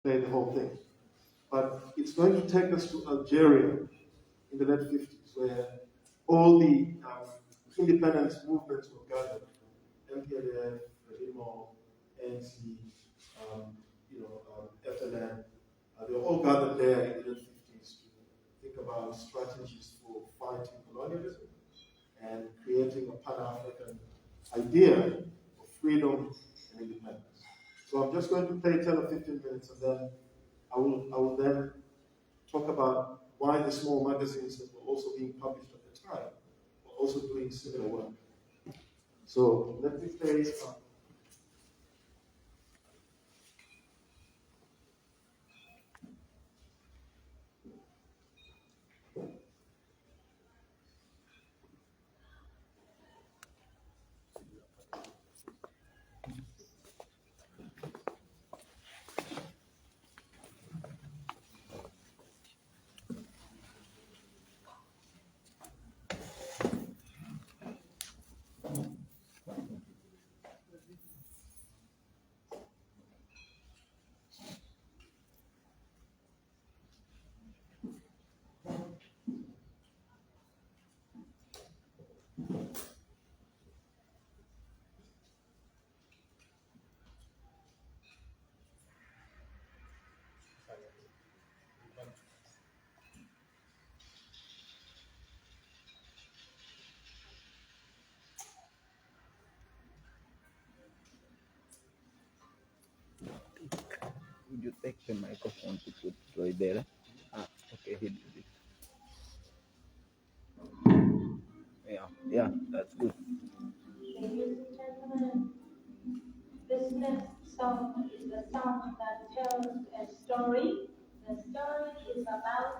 play the whole thing. But it's going to take us to Algeria in the late 50s, where all the independence movements were gathered. MPLF, Frelimo, ANC, FLN, they were all gathered there in the late 50s to think about strategies for fighting colonialism and creating a Pan-African idea of freedom and independence. So I'm just going to play 10 or 15 minutes, and then I will then talk about why the small magazines that were also being published at the time were also doing similar work. So let me play Would you take the microphone to put right there? Okay, he did it. Yeah, that's good. Ladies and gentlemen, this next song is the song that tells a story. The story is about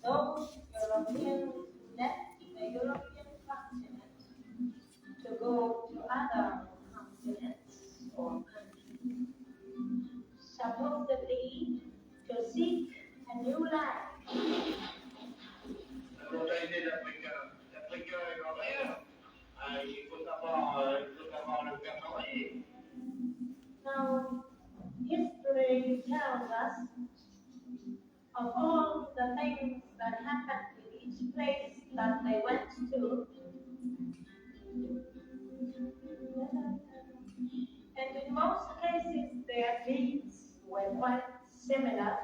those Europeans who left the European continent to go to other continents or countries, supposedly to seek a new life. Now, history tells us of all the things that happened in each place that they went to. And in most cases, their deeds were quite similar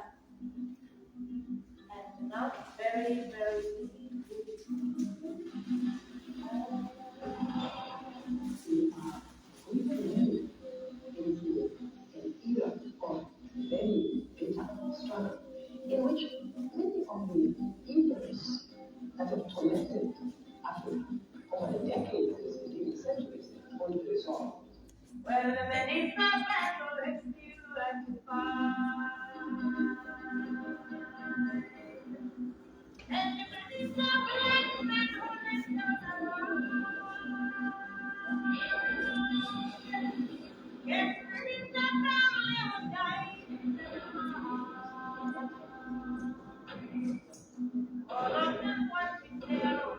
and not very, very easy. In which many of the evils that have tormented Africa over the decades, even centuries, will be resolved. Well, then it's not bad to rescue and to find. And if it's not bad, then who lives in the world? Yes, it's not bad, I die. All of them watching their own.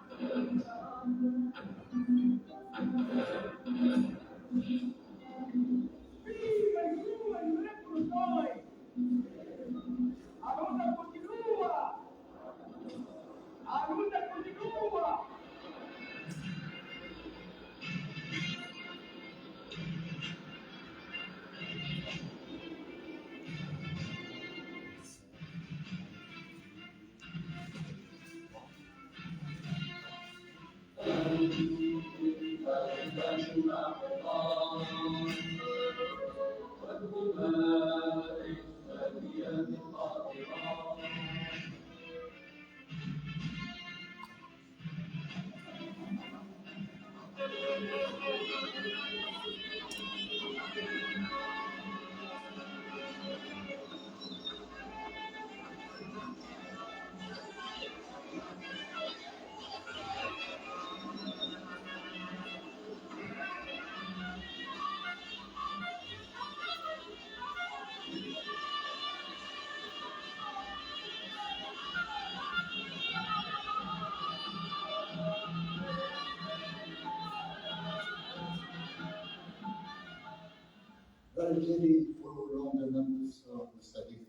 Very clearly, we were on the numbers of the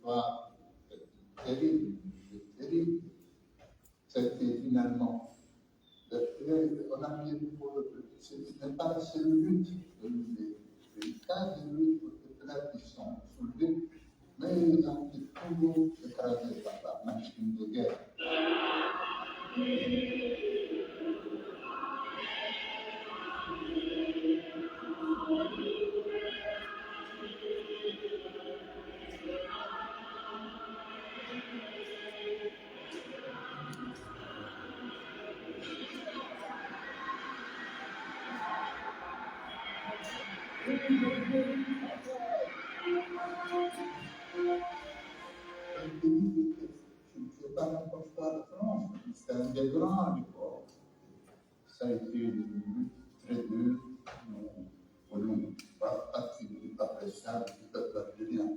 histoire terrible, terrible. C'était finalement, on a mis ce n'est pas le seul but de les tas de luttes populaires qui sont soulevées, mais ils ont été toujours écrasés par la machine de guerre. C'est pas n'importe quoi la France, c'est un des grands à l'époque. Ça a été une lutte très dure pour nous, pas appréciable du peuple algérien.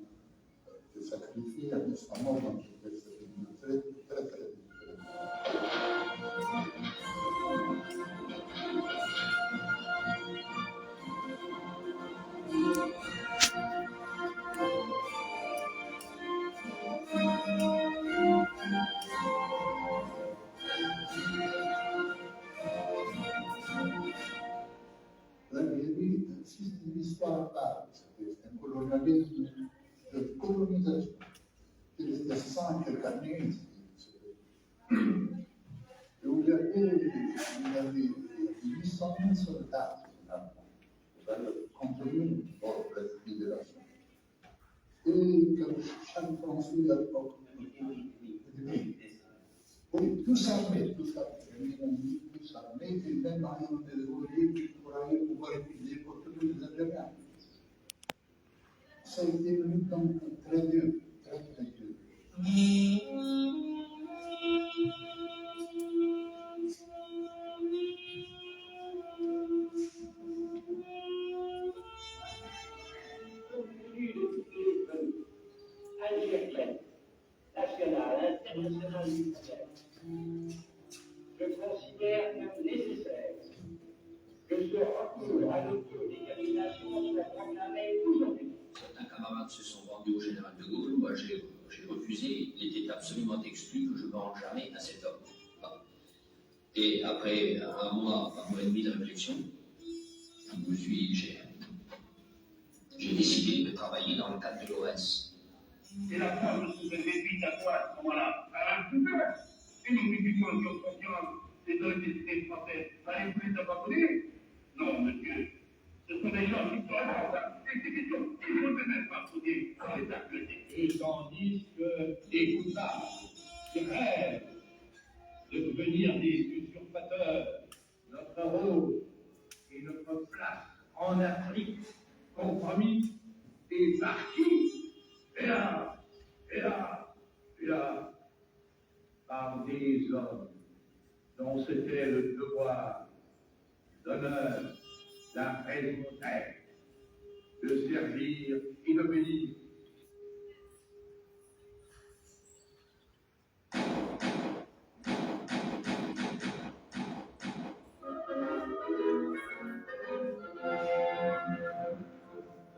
De sacrifier à son mort, donc c'était une lutte très, très, très difficile. L'Algérie, si l'histoire parle, c'était un colonialisme de colonisation. Il restait 100 quelques années. Et où il y avait 800 000 soldats, finalement, contre nous, pour la libération. Et que chaque Français à l'époque, oui, tous armés, tous armés, et même ayant des ouvriers pour aller pouvoir étudier pour tous les Algériens. Ça a été une lutte donc très dure, très très dure. Algérienne, nationale, internationale, militaire. Je considère même nécessaire que ce recours à l'autodétermination soit proclamé aujourd'hui. Certains camarades se sont vendus au général de Gaulle. Moi, j'ai refusé. Il était absolument exclu que je ne me rende jamais à cet homme. Et après un mois et demi de réflexion, j'ai décidé de travailler dans le cadre de l'OS. Et la France se réduit à quoi à ce moment-là? À la peur. Une institution qui ont confiance des autorités françaises. Fallait plus abandonner? Non, monsieur. Ce sont des gens qui sont responsables. L'institution, ils ne peuvent pas poser dans les actes. Et tandis que les Ouïmas, qui rêvent de devenir des usurpateurs, notre rôle et notre place en Afrique compromis et partis, et là, par des hommes dont c'était le devoir, l'honneur, la raison d'être, de servir et d'obéir.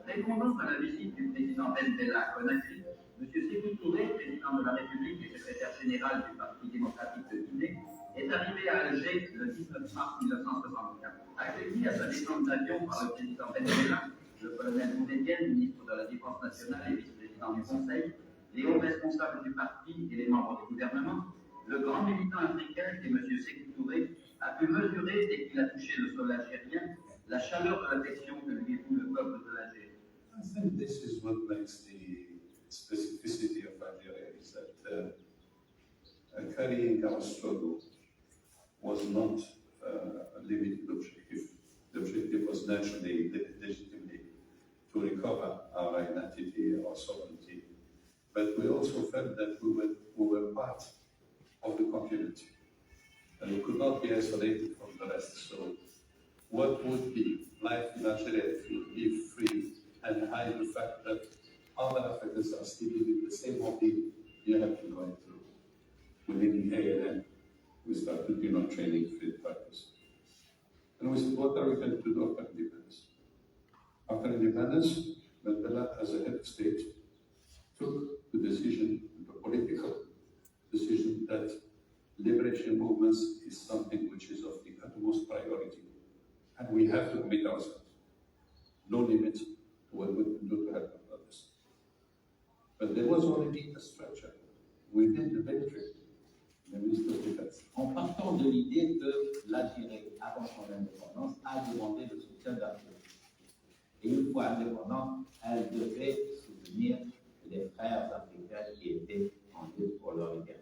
Répondant à la visite du président Ben Bella à Conakry, M. Sékou Touré, président de la République et secrétaire général du Parti démocratique de Guinée, est arrivé à Alger le 19 mars 1964. Accueilli à sa descente d'avion par le président Ben Bella, le colonel Boumedienne, ministre de la Défense nationale et vice-président du Conseil, les hauts responsables du parti et les membres du gouvernement, le grand militant africain qui est M. Sékou Touré a pu mesurer, dès qu'il a touché le sol algérien, la chaleur de l'affection que lui épouse le peuple de l'Algérie. I think this is what makes the specificity of Algeria, is that carrying our struggle was not a limited objective. The objective was naturally, legitimately, to recover our identity, our sovereignty. But we also felt that we were part of the community, and we could not be isolated from the rest. So what would be life in Algeria if you live free and hide the fact that other Africans are still living the same ordeal you have been going through? Within ALN, we started, training field practice. And we said, what are we going to do after independence? After independence, Mandela, as a head of state, took the decision migration movements is something which is of the utmost priority. And we have to commit ourselves. No limit to what we can do to help others. But there was already a structure within the military, the Ministry of Defense. En partant de l'idée que l'Algérie, avant son indépendance, a demandé le soutien d'Algérie. Et une fois indépendante, elle devait soutenir les frères africains qui étaient en lutte pour leur liberté.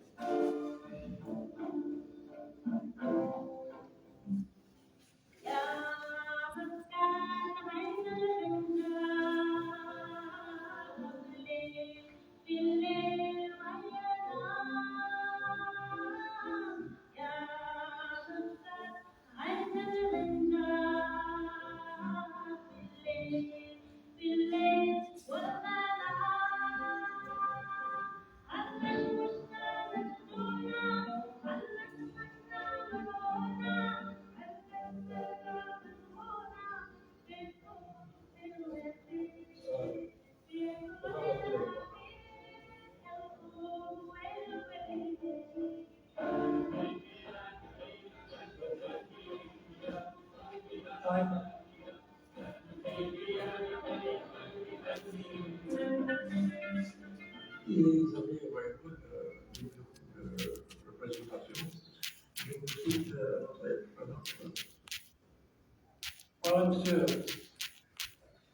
Ils avaient beaucoup de représentations. Je vous cite voilà, monsieur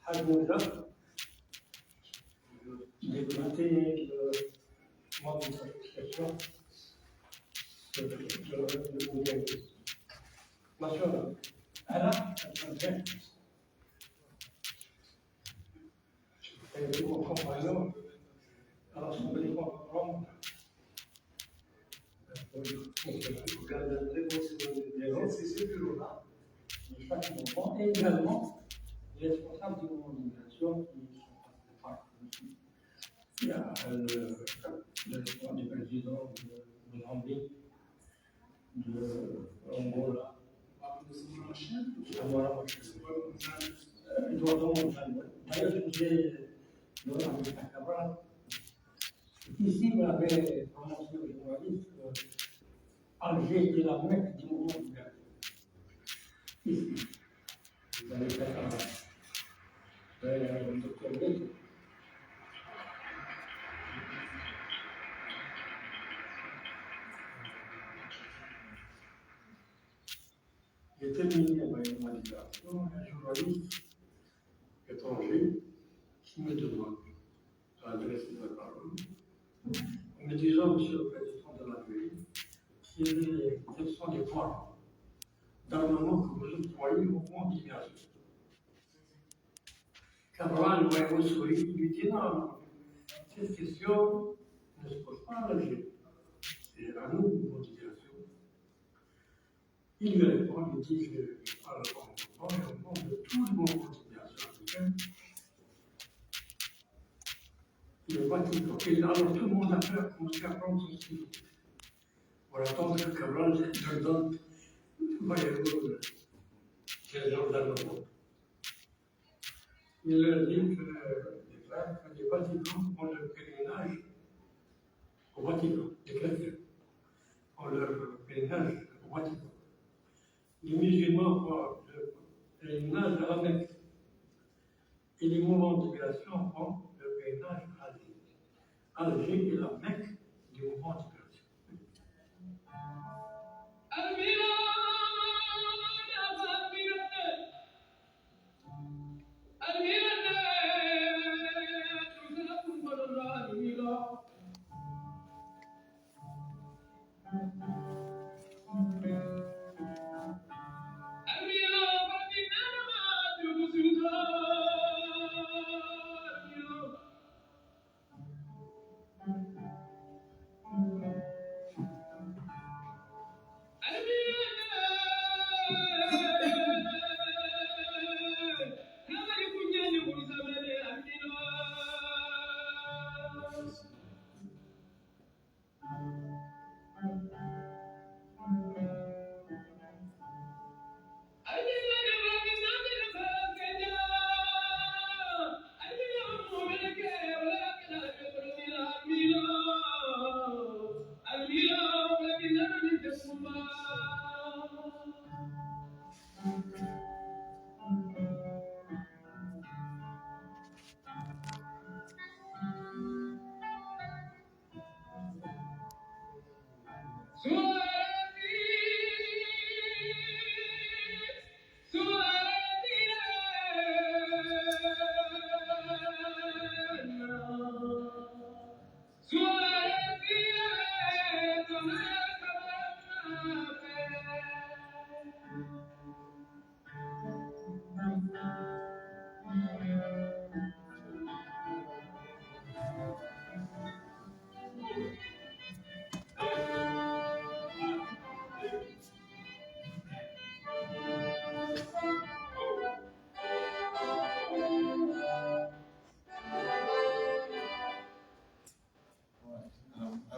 Hagouda, député de membre de l'association de l'UNIÃO nationale. Elle a un et mon compagnon à l'Assemblée contemporaine. C'est toujours là. Chaque mouvement, et également les responsables du mouvement d'immigration qui sont partis. Il y a le président de Zambie, de Angola, d'ailleurs, je disais, ici, vous avez prononcé aux journalistes que Alger était la Mecque du mouvement d'immigration. Ici, vous avez fait un docteur B. J'étais ministre de l'immigration, un journaliste étranger qui me demande d'adresser la parole, en me disant, monsieur le président de l'Algérie, quels sont les points d'armement que vous octroyez au mouvement d'immigration. Cabral, voyez-vous, sourit, il lui dit non, cette question ne se pose pas à l'Algérie, c'est à nous, le mouvement d'immigration. Il lui répond, il dit, je parle en nom et au nom de tout le mouvement d'immigration africain. Le Vatican. Et alors tout le monde a commencé à prendre son stylo. Pour attendre que Cabral leur donne, voyez-vous, quel genre d'armement. Il leur dit que les Vaticans ont leur pèlerinage au Vatican, les chrétiens ont leur pèlerinage au Vatican. Les musulmans ont leur pèlerinage à la Mecque. Et les mouvements d'immigration ont leur pèlerinage à Alger. Alger est la Mecque du mouvement d'immigration.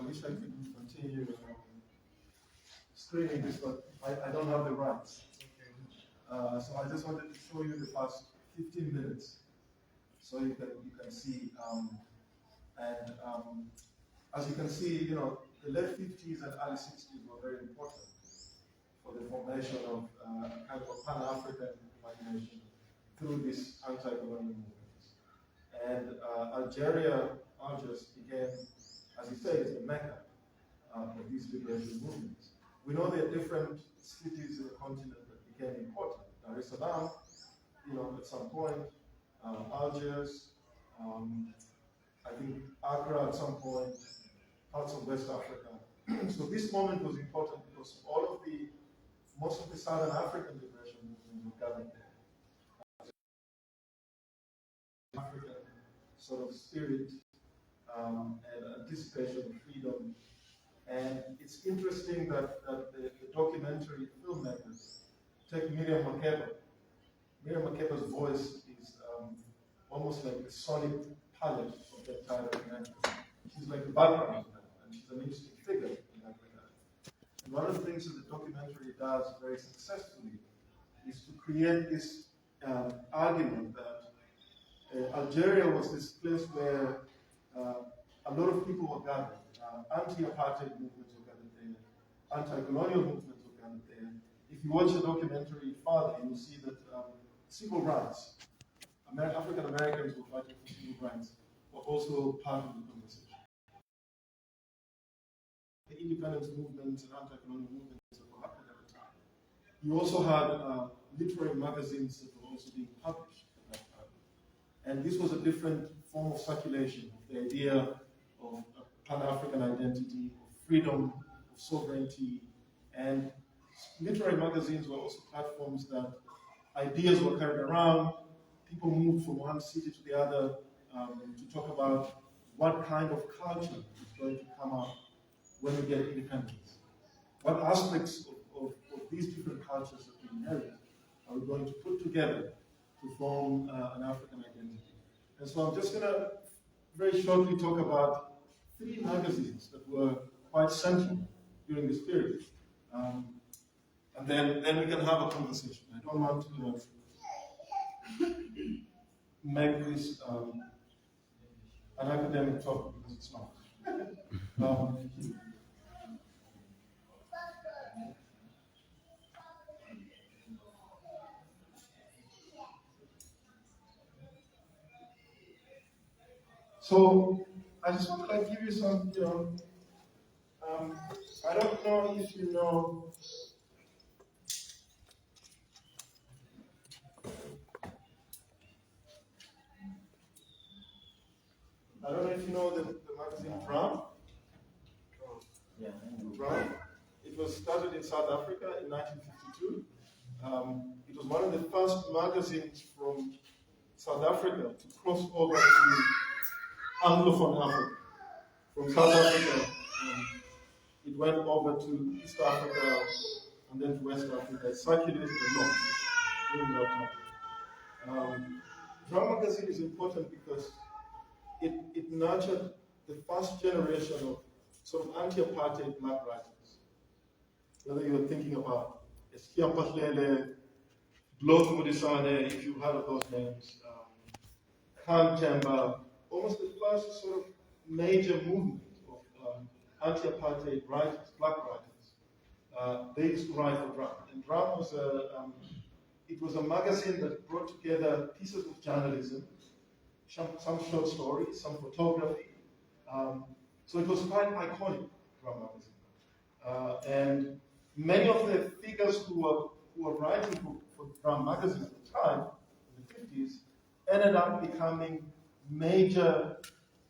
wish I could continue screening this, but I don't have the rights. So I just wanted to show you the past 15 minutes, so you can see. As you can see, the late 50s and early 60s were very important for the formation of kind of a Pan-African imagination through this anti-colonial movement. And Algiers became, as you say, is the mecca of these liberation movements. We know there are different cities in the continent that became important. Dar es Salaam, at some point, Algiers, I think Accra at some point, parts of West Africa. So this moment was important because most of the Southern African liberation movements were gathered there. African sort of spirit and anticipation of freedom. And it's interesting that the documentary filmmakers take Miriam Makeba. Miriam Makeba's voice is almost like a solid palette of the entire documentary. She's like the background, and she's an interesting figure in that regard. And one of the things that the documentary does very successfully is to create this argument that Algeria was this place where a lot of people were gathered. Anti-apartheid movements were gathered there. Anti-colonial movements were gathered there. If you watch the documentary further, you will see that civil rights, African Americans were fighting for civil rights, were also part of the conversation. The independence movements and anti-colonial movements that were happening at the time. You also had literary magazines that were also being published at that time. And this was a different form of circulation of the idea of Pan-African identity, of freedom, of sovereignty, and literary magazines were also platforms that ideas were carried around. People moved from one city to the other to talk about what kind of culture is going to come up when we get independence. What aspects of these different cultures that we inherit are we going to put together to form an African identity? And so I'm just going to very shortly talk about 3 magazines that were quite central during this period. And then we can have a conversation. I don't want to make this an academic talk because it's not. So I just want to give you some, I don't know if you know. I don't know if you know the magazine Drum. Yeah. Drum. It was started in South Africa in 1952. It was one of the first magazines from South Africa to cross over to Anglophone Africa. From South Africa, it went over to East Africa and then to West Africa. It circulated a lot during that time. Drum magazine is important because it nurtured the first generation of sort of anti-apartheid black writers. Whether you're thinking about Eskia Patlele, Blok Mudisane, if you've heard of those names, Khan Temba, almost the first sort of major movement of anti-apartheid writers, black writers. They used to write for Drum. And Drum was it was a magazine that brought together pieces of journalism, some short stories, some photography. So it was quite iconic, Drum magazine. And many of the figures who were writing for Drum magazine at the time, in the 50s, ended up becoming major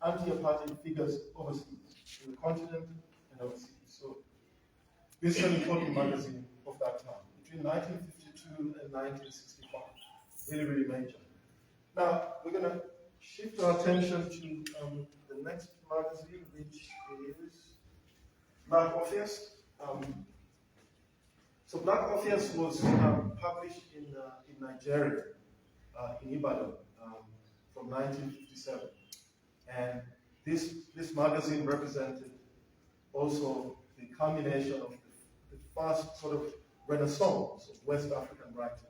anti-apartheid figures overseas, in the continent and overseas. So this is an important magazine of that time, between 1952 and 1965. Really, really major. Now, we're going to shift our attention to the next magazine, which is Black Orpheus. So Black Orpheus was published in Nigeria, in Ibadan, from 1957. And this magazine represented also the culmination of the first sort of renaissance of West African writing.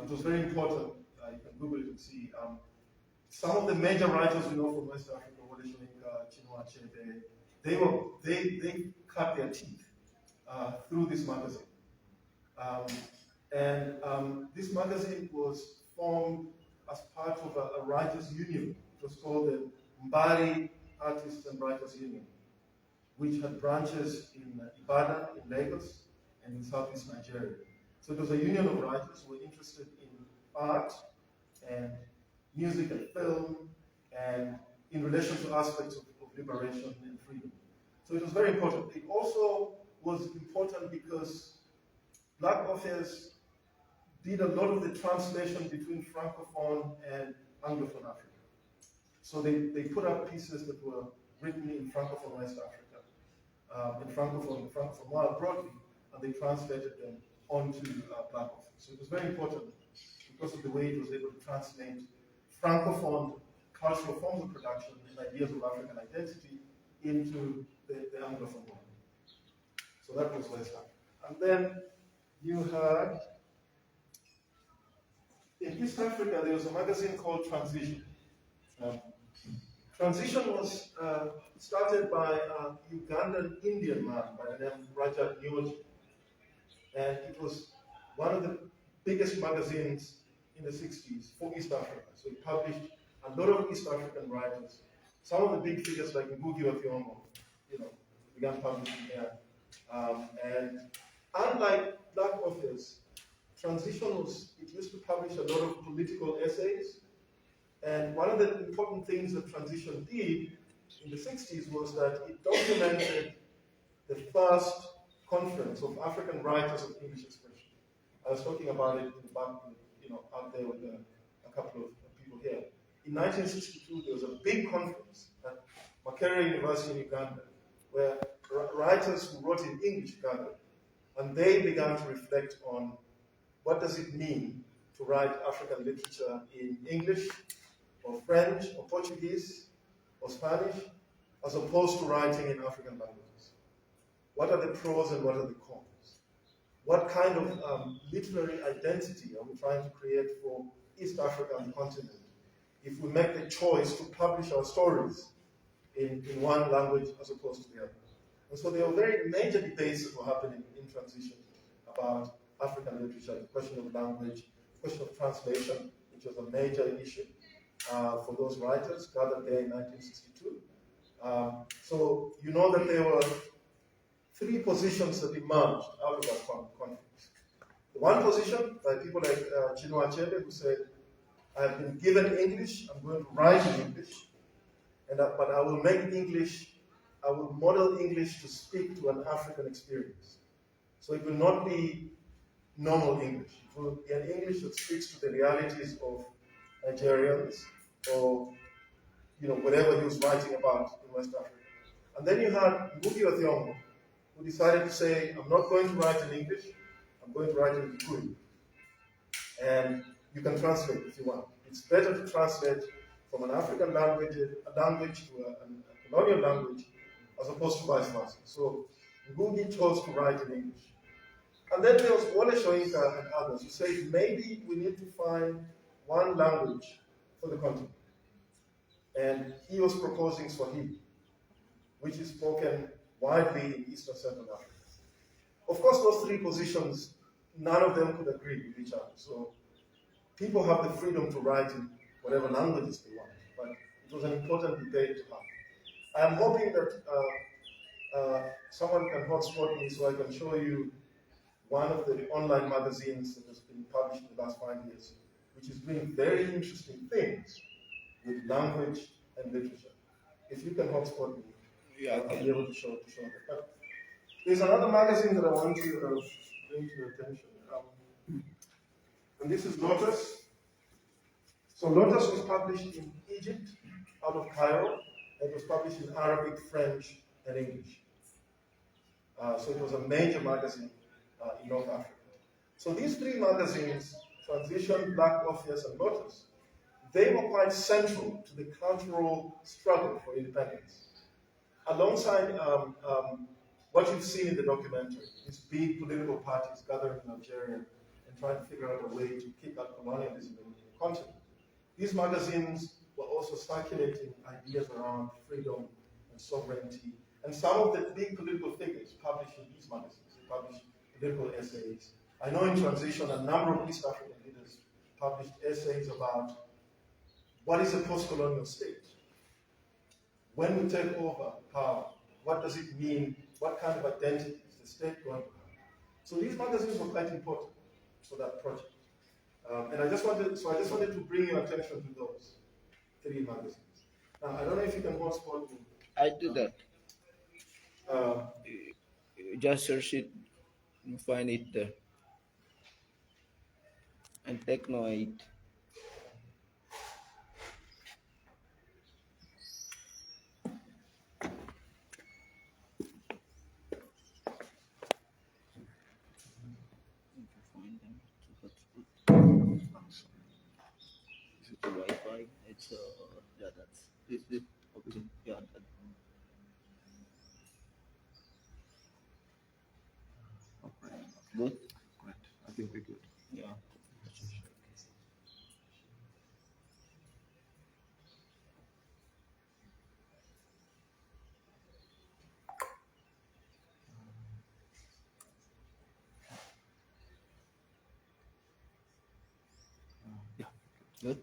It was very important. You can Google it and see. Some of the major writers we know from West Africa, Wole Soyinka, Chinua Achebe, they cut their teeth through this magazine. This magazine was formed as part of a writers' union. It was called the Mbari Artists and Writers Union, which had branches in Ibadan, in Lagos, and in Southeast Nigeria. So it was a union of writers who were interested in art and music and film, and in relation to aspects of liberation and freedom. So it was very important. It also was important because Black authors did a lot of the translation between Francophone and Anglophone Africa. So they put up pieces that were written in Francophone West Africa, in Francophone world broadly, and they translated them onto Black authors. So it was very important because of the way it was able to translate Francophone cultural forms of production and ideas of African identity into the Anglophone world. So that was West Africa. And then you had, in East Africa, there was a magazine called Transition. Transition was started by a Ugandan Indian man by the name Rajat Nyoji. And it was one of the biggest magazines in the 60s for East Africa. So it published a lot of East African writers. Some of the big figures like Ngugi wa Thiong'o, began publishing there. And unlike Black authors, Transition used to publish a lot of political essays. And one of the important things that Transition did in the 60s was that it documented the first conference of African writers of English expression. I was talking about it in the back, out there with a couple of people here. In 1962, there was a big conference at Makerere University in Uganda, where writers who wrote in English gathered, and they began to reflect on what does it mean to write African literature in English, or French, or Portuguese, or Spanish, as opposed to writing in African languages. What are the pros and what are the cons? What kind of literary identity are we trying to create for East Africa and the continent if we make the choice to publish our stories in one language as opposed to the other? And so there were very major debates that were happening in Transition about African literature, the question of language, the question of translation, which was a major issue for those writers gathered there in 1962. So you know that there were three positions that emerged out of that conference. The one position by people like Chinua Achebe, who said, I have been given English, I'm going to write in English, but I will make English, I will model English to speak to an African experience. So it will not be normal English. It will be an English that speaks to the realities of Nigerians or whatever he was writing about in West Africa. And then you had Ngugi wa Thiong'o, who decided to say, I'm not going to write in English, I'm going to write in Kikuyu. And you can translate if you want. It's better to translate from an African language to a colonial language as opposed to vice versa. So Ngugi chose to write in English. And then there was Wole Soyinka and others who said maybe we need to find one language for the continent. And he was proposing Swahili, which is spoken widely in East and Central Africa. Of course, those three positions, none of them could agree with each other. So people have the freedom to write in whatever languages they want, but it was an important debate to have. I'm hoping that someone can hotspot me so I can show you one of the online magazines that has been published in the last 5 years, which is doing very interesting things with language and literature. If you can hotspot me, I'll be able to show that. But there's another magazine that I want to bring to your attention. And this is Lotus. So Lotus was published in Egypt, out of Cairo. It was published in Arabic, French, and English. So it was a major magazine in North Africa. So these three magazines, Transition, Black Orpheus, and Lotus, they were quite central to the cultural struggle for independence. alongside what you've seen in the documentary, these big political parties gathering in Algeria and trying to figure out a way to kick out colonialism in the continent. These magazines were also circulating ideas around freedom and sovereignty. And some of the big political figures published in these magazines. They published political essays. I know in transition, a number of East African leaders published essays about what is a post-colonial state? When we take over power, what does it mean? What kind of identity is the state going to have? So these magazines were quite important for that project. And I just wanted to bring your attention to those 3 magazines. Now, I don't know if you can hotspot me. I do that. You just search it and find it there. And take note. Is it the Wi-Fi? It's yeah, that's this okay. Yeah, that. Okay. Good. Great. I think we're good. Yeah. Yeah. Good.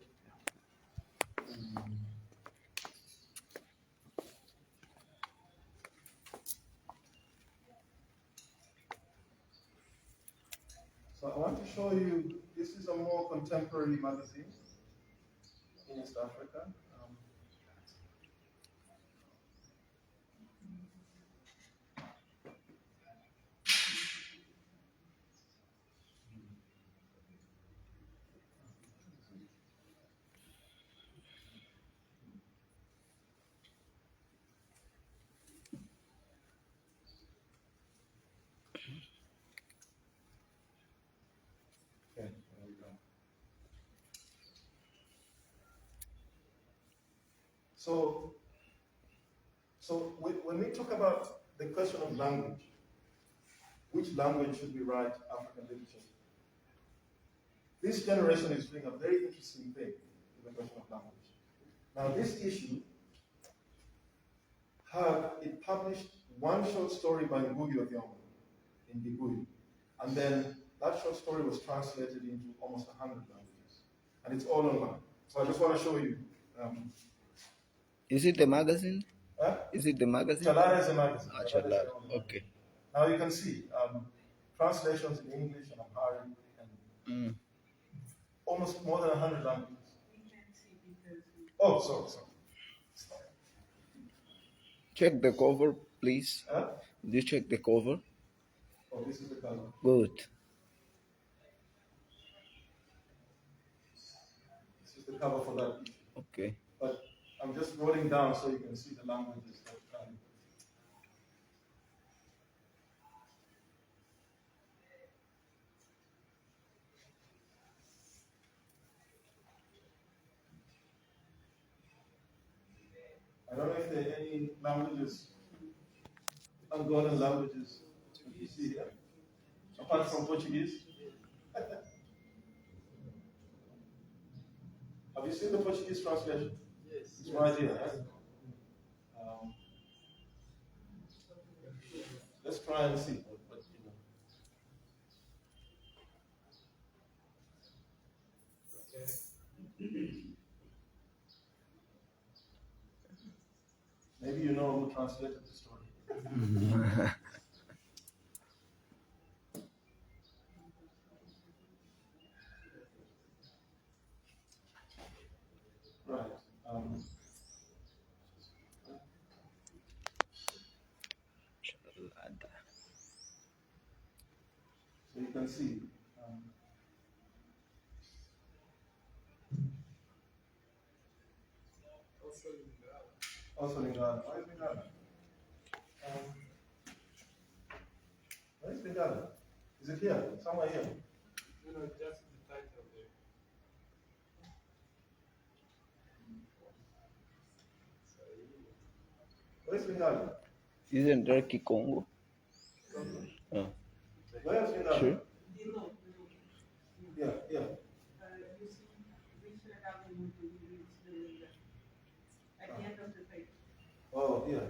So I want to show you, this is a more contemporary magazine in East Africa. Okay, there we go. So when we talk about the question of language, which language should we write African literature? This generation is doing a very interesting thing with the question of language. Now, this issue it published one short story by Ngugi of Thiong'o in Giguyu, and then that short story was translated into almost 100 languages, and it's all online. So I just want to show you. Is it the magazine? Huh? Is it the magazine? Chalara is a magazine. Ah, Chalara. Okay. Now you can see translations in English and Amharic and almost more than 100 languages. Oh, sorry. Check the cover, please. Huh? Did you check the cover? Oh, this is the cover. Good. This is the cover for that issue. Okay. But I'm just rolling down so you can see the languages that come. I don't know if there are any languages, Angolan languages that you see here, apart from Portuguese. Have you seen the Portuguese translation? Yes. It's right here. Right? Let's try and see. Maybe you know who translated the story. Right. So you can see. Also Lingala. Why is Lingala? Where is Lingala? Is it here? Somewhere here? No, just the title there. Where's Lingala? Isn't there Kikongo? Oh. Where's Lingala? Sure. Yeah, yeah. Oh, yeah.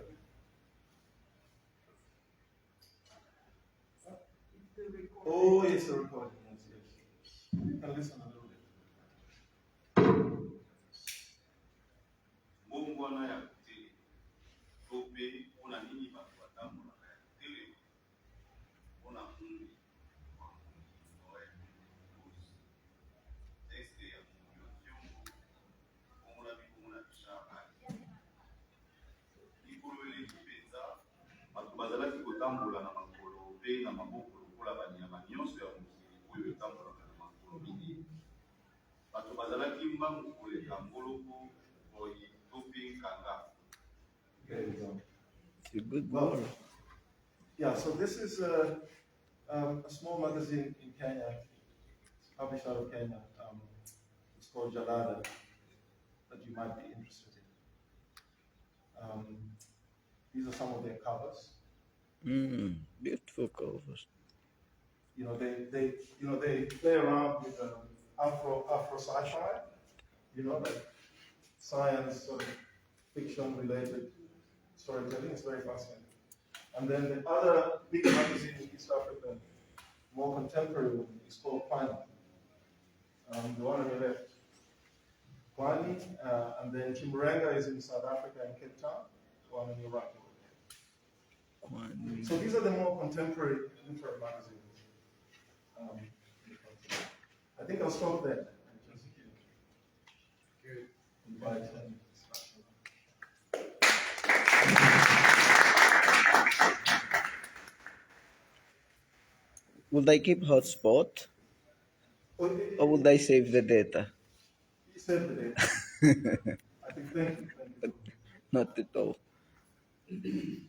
Oh, it's a recording. Yes, yes. You can listen a little bit. Mbongwana ya kutele tope una nini batu batambola ya kutele ona mungu texte ya kyongo komona bikomona bishaka likolo eleki mpenza bato bazalaki kotambola na makolo mpe na maboko lokola banyama nyonso ya mokili oyo etambolaka na makolo mingi bato bazalaki mbangu koleka mboloko boyi to mpe nkanga. It's a good Well, word. yeah, so this is a small magazine in Kenya, it's published out of Kenya. It's called Jalada, that you might be interested in. These are some of their covers. Beautiful covers. You know, they play around with Afro sci-fi. You know, like science sort of fiction related storytelling. It's very fascinating. And then the other big magazine in East Africa, more contemporary one, is called Kwani. The one on your left. Kwani, and then Chimurenga is in South Africa in Cape Town, the one on your right. Kwani. So these are the more contemporary literary magazines. I think I'll stop there. And just invite any discussion. Would I keep hotspot? Or would I save the data? You save the data. I think, thank you. Not at all. Thank you,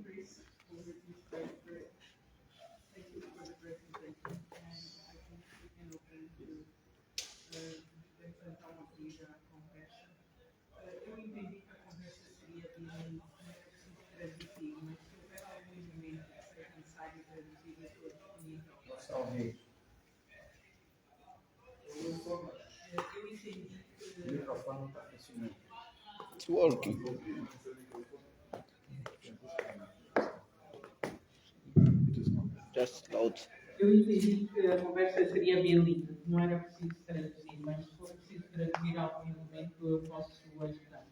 Chris, for this great work. Thank you for the presentation, and I think we can open to então abrir a conversa. Eu entendi que a conversa seria de não é preciso traduzir, mas se houver algum momento que seja necessário traduzir, eu estou disponível. Eu entendi que O microfone não está funcionando. It's working. Just loud. Eu entendi que a conversa seria bilíngue, não era preciso traduzir, mas se for preciso traduzir algum elemento, eu posso ajudar.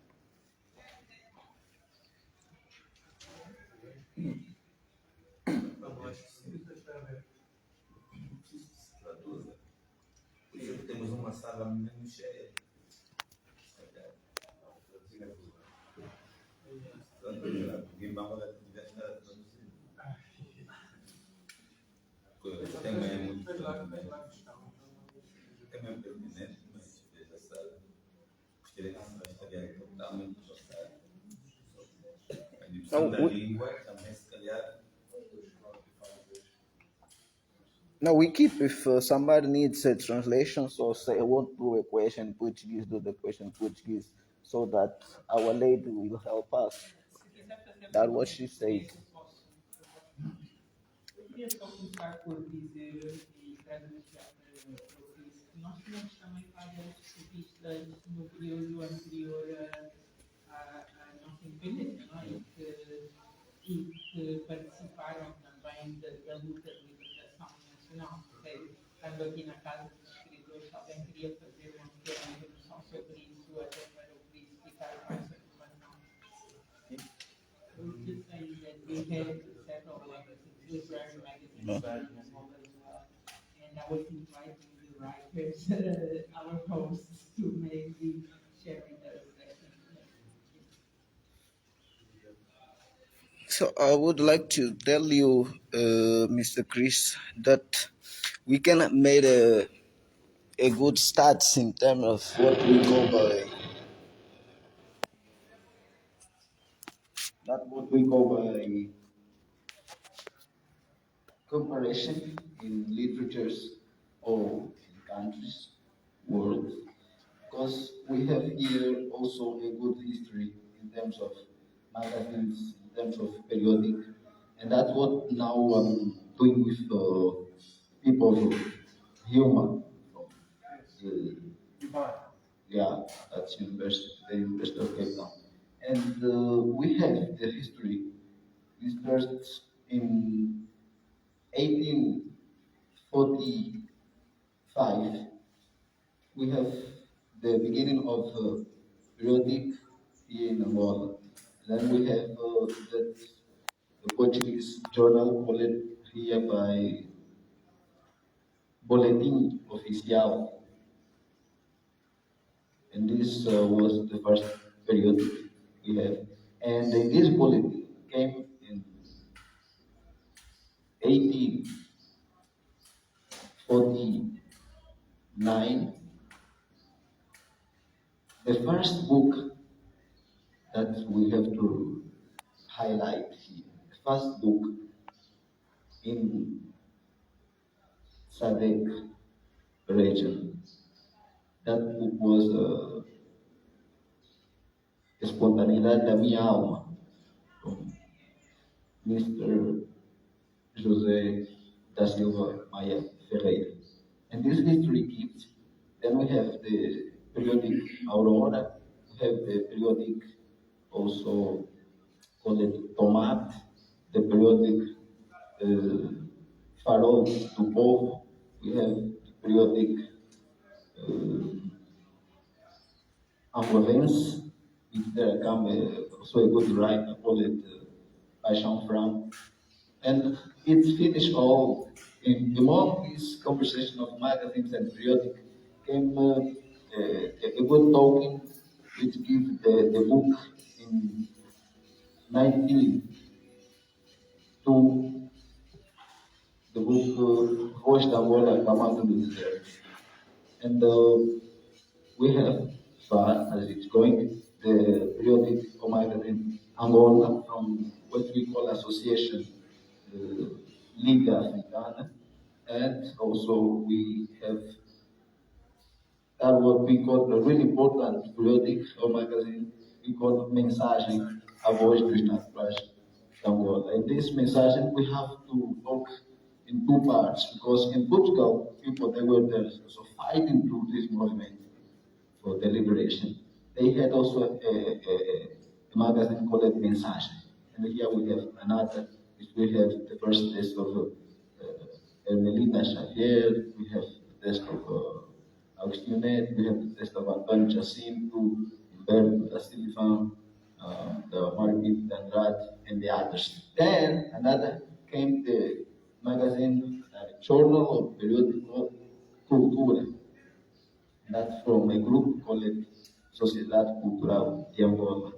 Temos uma sala menos cheia. Ninguém vai poder estar traduzindo. O tema é muito pertinente. O tema é pertinente, mas veja só. Gostaria que se estaria totalmente passado. A discussão da língua também, se calhar. No, we keep if somebody needs a translation, so say I won't do a question in Portuguese, do the question in Portuguese, so that our lady will help us. That's what she said. Eu queria só começar por dizer, e traduzir para o Cris, que nós tivemos também várias revistas no período anterior à nossa independência, não é? E que participaram também da luta de libertação nacional. Estando aqui na Casa dos Escritores, alguém queria fazer uma pequena introdução sobre isso, até para o Cris ficar com essa informação. I was just saying that we had several literary magazines in Angola as well, and I was inviting the writers, our hosts, to maybe sharing those lessons. So I would like to tell you, Mr. Chris, that we can make a good start in terms of what we go by. Not what we go by comparison in literatures or in countries, world, because we have here also a good history in terms of magazines, in terms of periodic, and that's what now I'm doing with people of Ouma from yeah, that's university, the University of Cape Town. And we have the history. We started in 1845. We have the beginning of periodic here in Angola. Then we have the Portuguese journal called here by Boletim Oficial. And this was the first periodic we had. And this bulletin came in 1849. The first book that we have to highlight here, the first book in SADC region, that book was Espontaneidade da Minha Alma, from Mr. José da Silva Maia Ferreira. And this history keeps. Then we have the periodic Aurora, we have the periodic also called Tomate, the periodic Farol do Povo, we have the periodic Angolanons, which there come also a good writer called Paixão Franco. And it's finished all among this conversation of magazines and periodic came a good token which gives the book in 1902, the book Voz da Angola, Clamando no Deserto. And we have, far as it's going, the periodic or magazine Angola from what we call association Liga Africana, and also we have what we call a really important periodic or magazine we call Mensagem, a Voz dos Naturais de Angola. And this message we have to talk in two parts, because in Portugal, people they were there, so fighting through this movement for the liberation. They had also a magazine called Mensagem. And here we have another, which we have the first test of Melina Xavier, we have the test of Agostinho Neto, we have the test of Antônio Jacinto, Humberto da Silva, the Marguerite Andrade, and the others. Then another came the magazine, journal or periodical Cultura. That's from a group called Sociedade Cultural de Angola.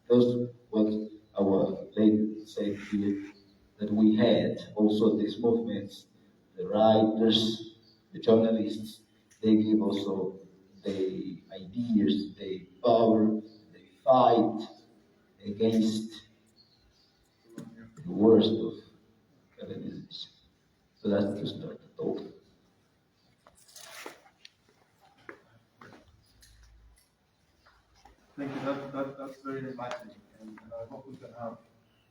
Those was our late said here, that we had also these movements, the writers, the journalists, they give also the ideas, the power, they fight against the worst of colonization. So that's to start the talk. Thank you. That's very enlightening, and I hope we can have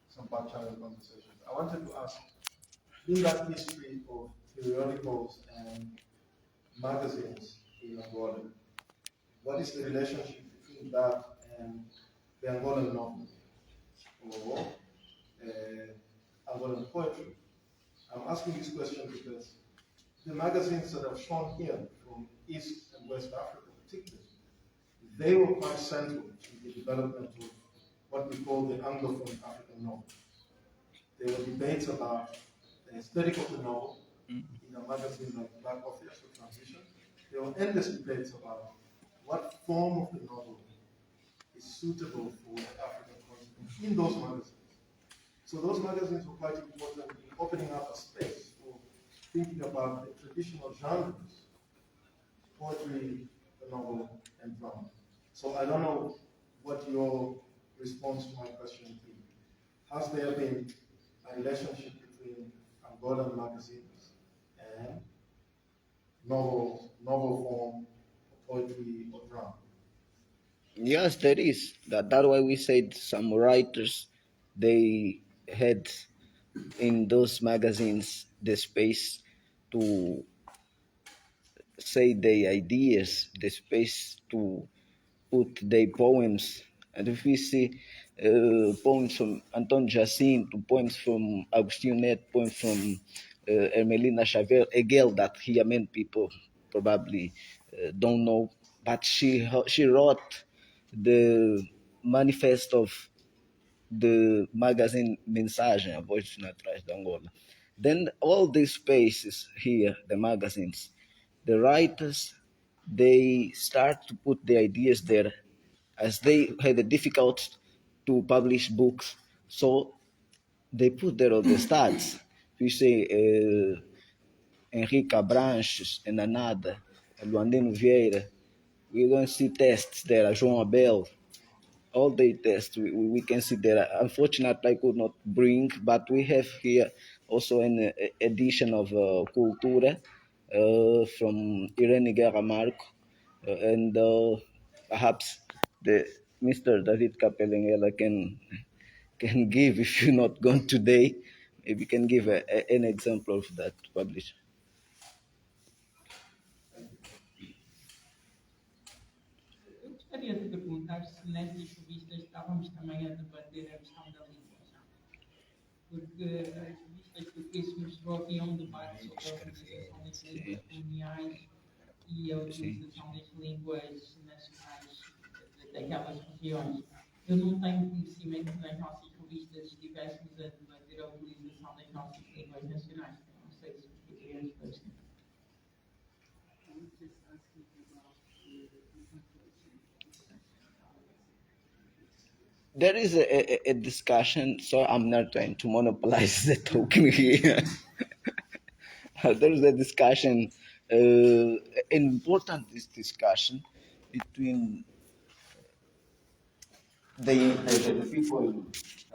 some back-channel conversations. I wanted to ask, in that history of periodicals and magazines in Angola, what is the relationship between that and the Angolan novel or Angolan poetry? I'm asking this question because the magazines that are shown here from East and West Africa, particularly, they were quite central to the development of what we call the Anglophone African novel. There were debates about the aesthetic of the novel in a magazine like Black Authors or Transition. There were endless debates about what form of the novel is suitable for the African continent in those magazines. So those magazines were quite important in opening up a space for thinking about the traditional genres, poetry, the novel, and drama. So I don't know what your response to my question would be. Has there been a relationship between Angolan magazines and novel form, poetry, or drama? Yes, there is. That's why we said some writers, they had in those magazines the space to say their ideas, the space to put their poems. And if we see poems from Anton Jacinto, poems from Agustin Neto, poems from Ermelina Xavier, a girl that here many people probably don't know, but she wrote the manifest of the magazine Mensagem, A Voz dos Naturais de Angola. Then all these spaces here, the magazines, the writers, they start to put the ideas there as they had a difficult to publish books. So they put there all the stats. We say Henrique Abranches and Anada, Luandino Vieira. We're going to see tests there, João Abel, all the tests we can see there. Unfortunately, I could not bring, but we have here also an edition of Cultura from Irene Guerra Marco, and perhaps the Mr. David Capelengela can give, if you're not gone today, maybe can give an example of that published. Eu gostaria de perguntar se nessas revistas estávamos também a debater a questão da linguagem. Porque as revistas do que se mostrou aqui é um debate sobre a utilização das línguas coloniais e a utilização das línguas nacionais daquelas regiões. Eu não tenho conhecimento que nas nossas revistas estivéssemos a debater a utilização das nossas línguas nacionais. Não sei se poderia esclarecer. There is a discussion, so I'm not trying to monopolize the talking here. There is a discussion, an important discussion between the people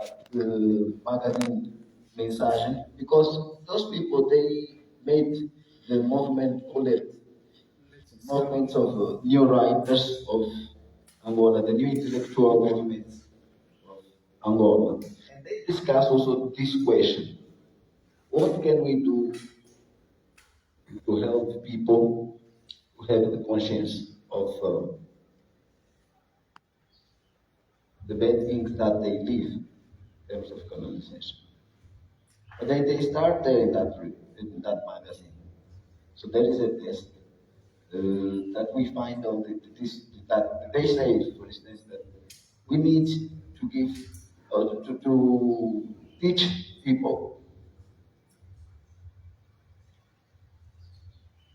at the magazine Mensagem, because those people, they made the movement called it movement of new writers of Angola, the new intellectual movement of Angola. And they discuss also this question: what can we do to help people who have the conscience of the bad things that they live in terms of colonization? But they start there in that magazine. So there is a test that we find on that they say, for instance, that we need to give to teach people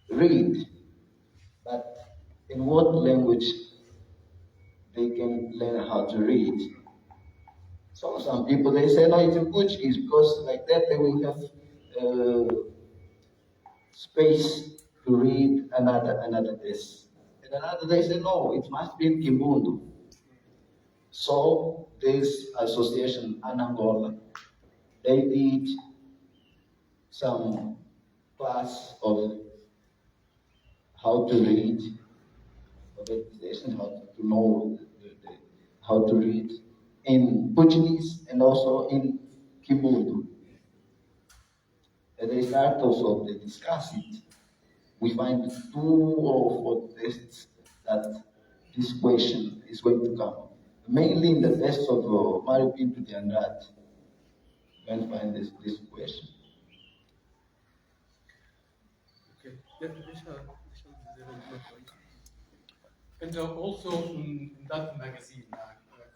read, but in what language they can learn how to read. So some people they say no, it's in Portuguese because like that they will have space to read another test. And another they say no, it must be in Kimbundu. So this association Angola, they did some class of how to read, how to know how to read in Portuguese and also in Kimbundu. And they start also to discuss it. We find 2 or 4 tests that this question is going to come. Mainly in the test of Mario Pinto de Andrade, you can find this question. Okay, and also in that magazine,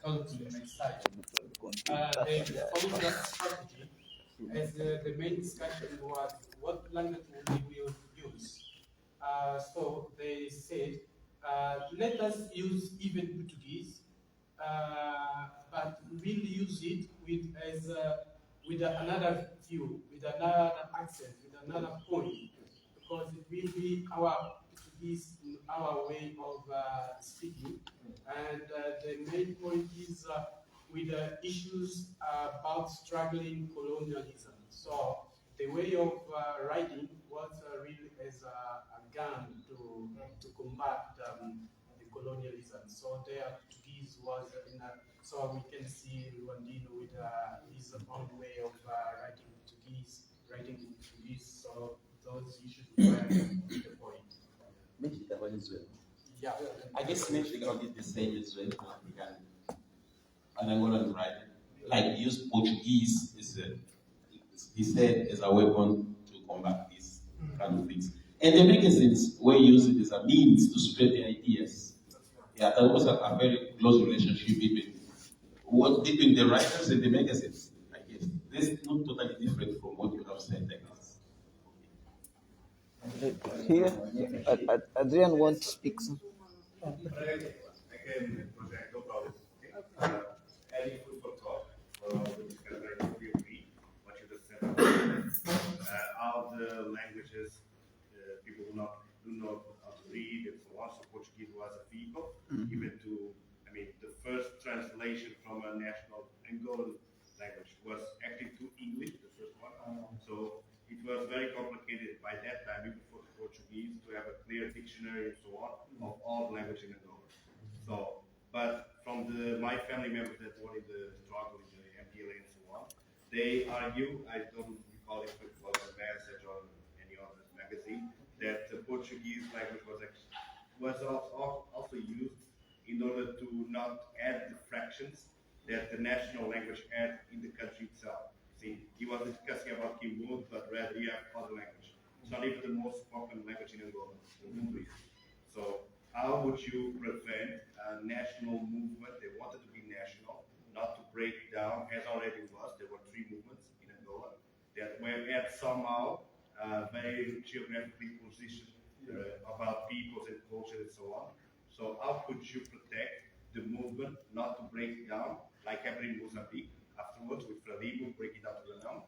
called Mensagem, they followed that strategy as the main discussion was what language we will use. So they said, let us use even Portuguese, but we'll use it with another view, with another accent, with another point, because it will be our Portuguese, our way of speaking. And the main point is with issues about struggling colonialism. So the way of writing was really as a gun to combat the colonialism. So they are was so we can see Rwandino with his own way of writing Portuguese, so those issues were the point. Yeah, I guess Mexico did the same as well. An Angolan writer, like use Portuguese he said as a weapon to combat these kind of things. And the magazines were used as a means to spread the ideas. Yeah, that was a very close relationship between the writers and the magazines, I guess. This is not totally different from what you have said, I guess. Here, Adrian wants to speak. Again, project about any food for thought. We can very quickly agree what you just said about all the languages people do not know how to read and so on. So Portuguese was a vehicle, even to, I mean, the first translation from a national Angolan language was actually to English, the first one. So it was very complicated by that time, even for the Portuguese, to have a clear dictionary and so on of all language in Angola. So, but from my family members that were in the struggle in the MPLA and so on, they argue, I don't recall if it was a message or any other magazine, that the Portuguese language was also used in order to not add the fractions that the national language had in the country itself. See, he wasn't discussing about Kimbund, but rather you have other language. It's not even the most spoken language in Angola. So how would you prevent a national movement that wanted to be national, not to break down, as already was, there were 3 movements in Angola, that were at somehow very geographically positioned about peoples and culture and so on. So how could you protect the movement not to break it down, like happened in Mozambique afterwards with Frelimo breaking down to Renão?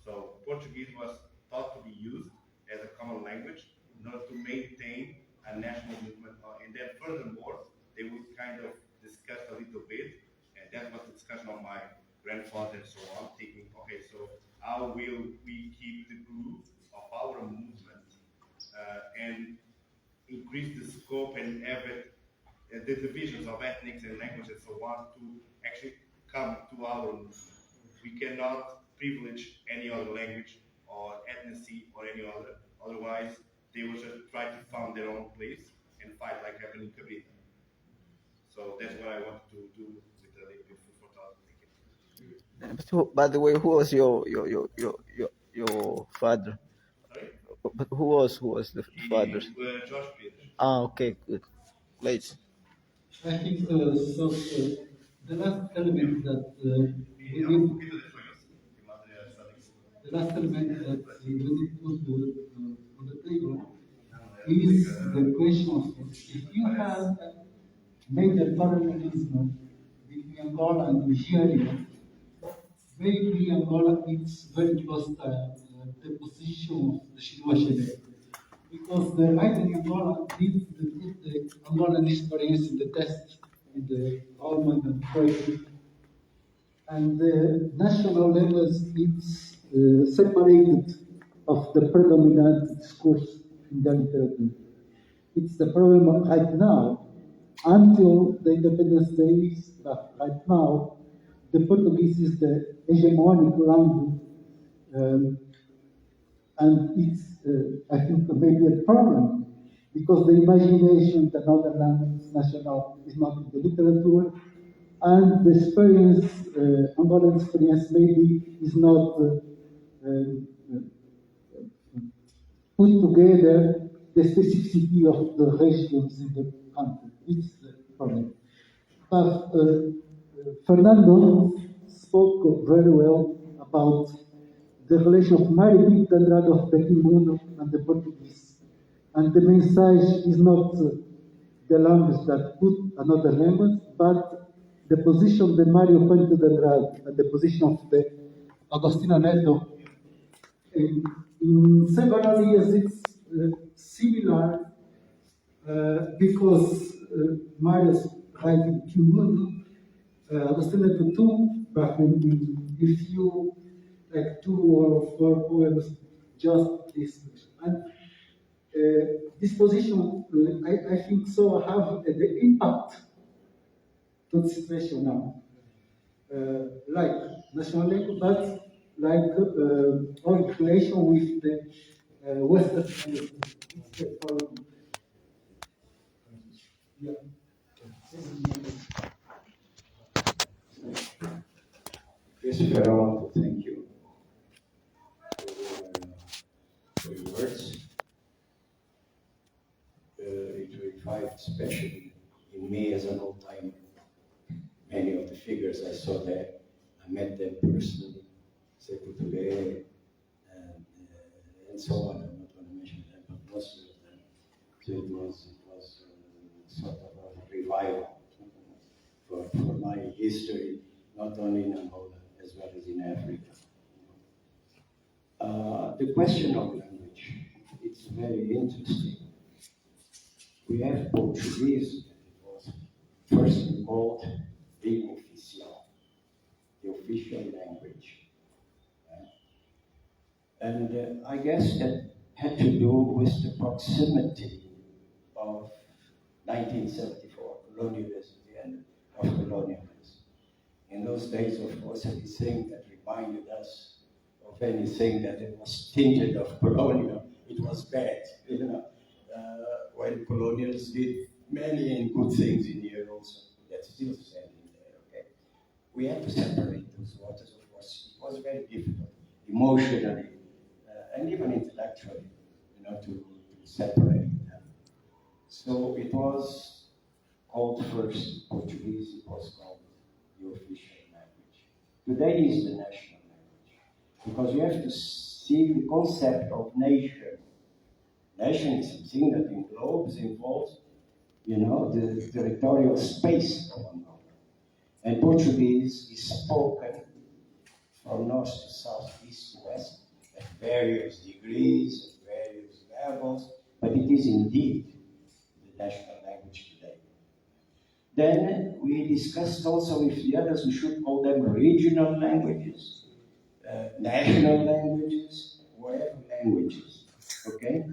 So Portuguese was thought to be used as a common language in order to maintain a national movement, and then furthermore, they would kind of discuss a little bit, and that was the discussion of my grandfather and so on, thinking, okay, so how will we keep the groove of our movement and increase the scope and have it, the divisions of ethnics and languages and so on to actually come to our movement. We cannot privilege any other language or ethnicity or any other, otherwise they will just try to find their own place and fight like happened in Cabinda. So that's what I want to do with the little bit food for thought. By the way, who was your father? Sorry? But who was the father? Josh Peters. Okay, good. Please. I think the last element that we need. The last element that we need to put on the table is the question of if you have made a parallelism between Angola and Nigeria, maybe Angola is very close to the position of the Chinua, because the writer in Angola needs to put the Angolan experience in the test in the Ouma and Freud. And the national levels is separated of the predominant discourse in the literature. It's the problem right now. Until the independence days, but right now, the Portuguese is the hegemonic language, and it's, I think, maybe a problem because the imagination that another language national is not in the literature, and the experience, Angolan experience, maybe is not put together the specificity of the regions in the country. It's the problem. But Fernando spoke very well about the relation of Mário Pinto Andrade of Pequimundo and the Portuguese. And the message is not the language that put another language, but the position of the Mário Pinto Andrade and the position of the Agostinho Neto. In several years, it's similar because Mário's writing Kimundo, Agostinho Neto too, but if you like 2 or 4 poems, just this. And this position, I think so, have the impact good situation now. Like national language, but like on relation with the Western language. Yeah. Christopher, I want to thank you for your words. It revived, especially in me as an old-timer, many of the figures I saw there. I met them personally, Sekou Touré, and so on. I'm not going to mention them, but most of them. So it was sort of a revival for my history, not only in Angola, as well as in Africa. The question of language, it's very interesting. We have Portuguese, that was first called língua oficial, the official language. And I guess that had to do with the proximity of 1974, colonialism, the end of colonialism. In those days, of course, anything that reminded us of anything that it was tinted of colonial, it was bad, you know. When colonials did many good things in here also, that's still standing there, okay? We had to separate those waters, of course. It was very difficult, emotionally, and even intellectually, you know, to separate them. So it was called first Portuguese, it was called the official language. Today is the national language, because you have to see the concept of nation. Nation is something that englobes, involves, you know, the territorial space of Angola. And Portuguese is spoken from north to south, east to west, at various degrees, at various levels, but it is indeed the national language today. Then we discussed also with the others, we should call them regional languages, national languages, whatever languages, okay?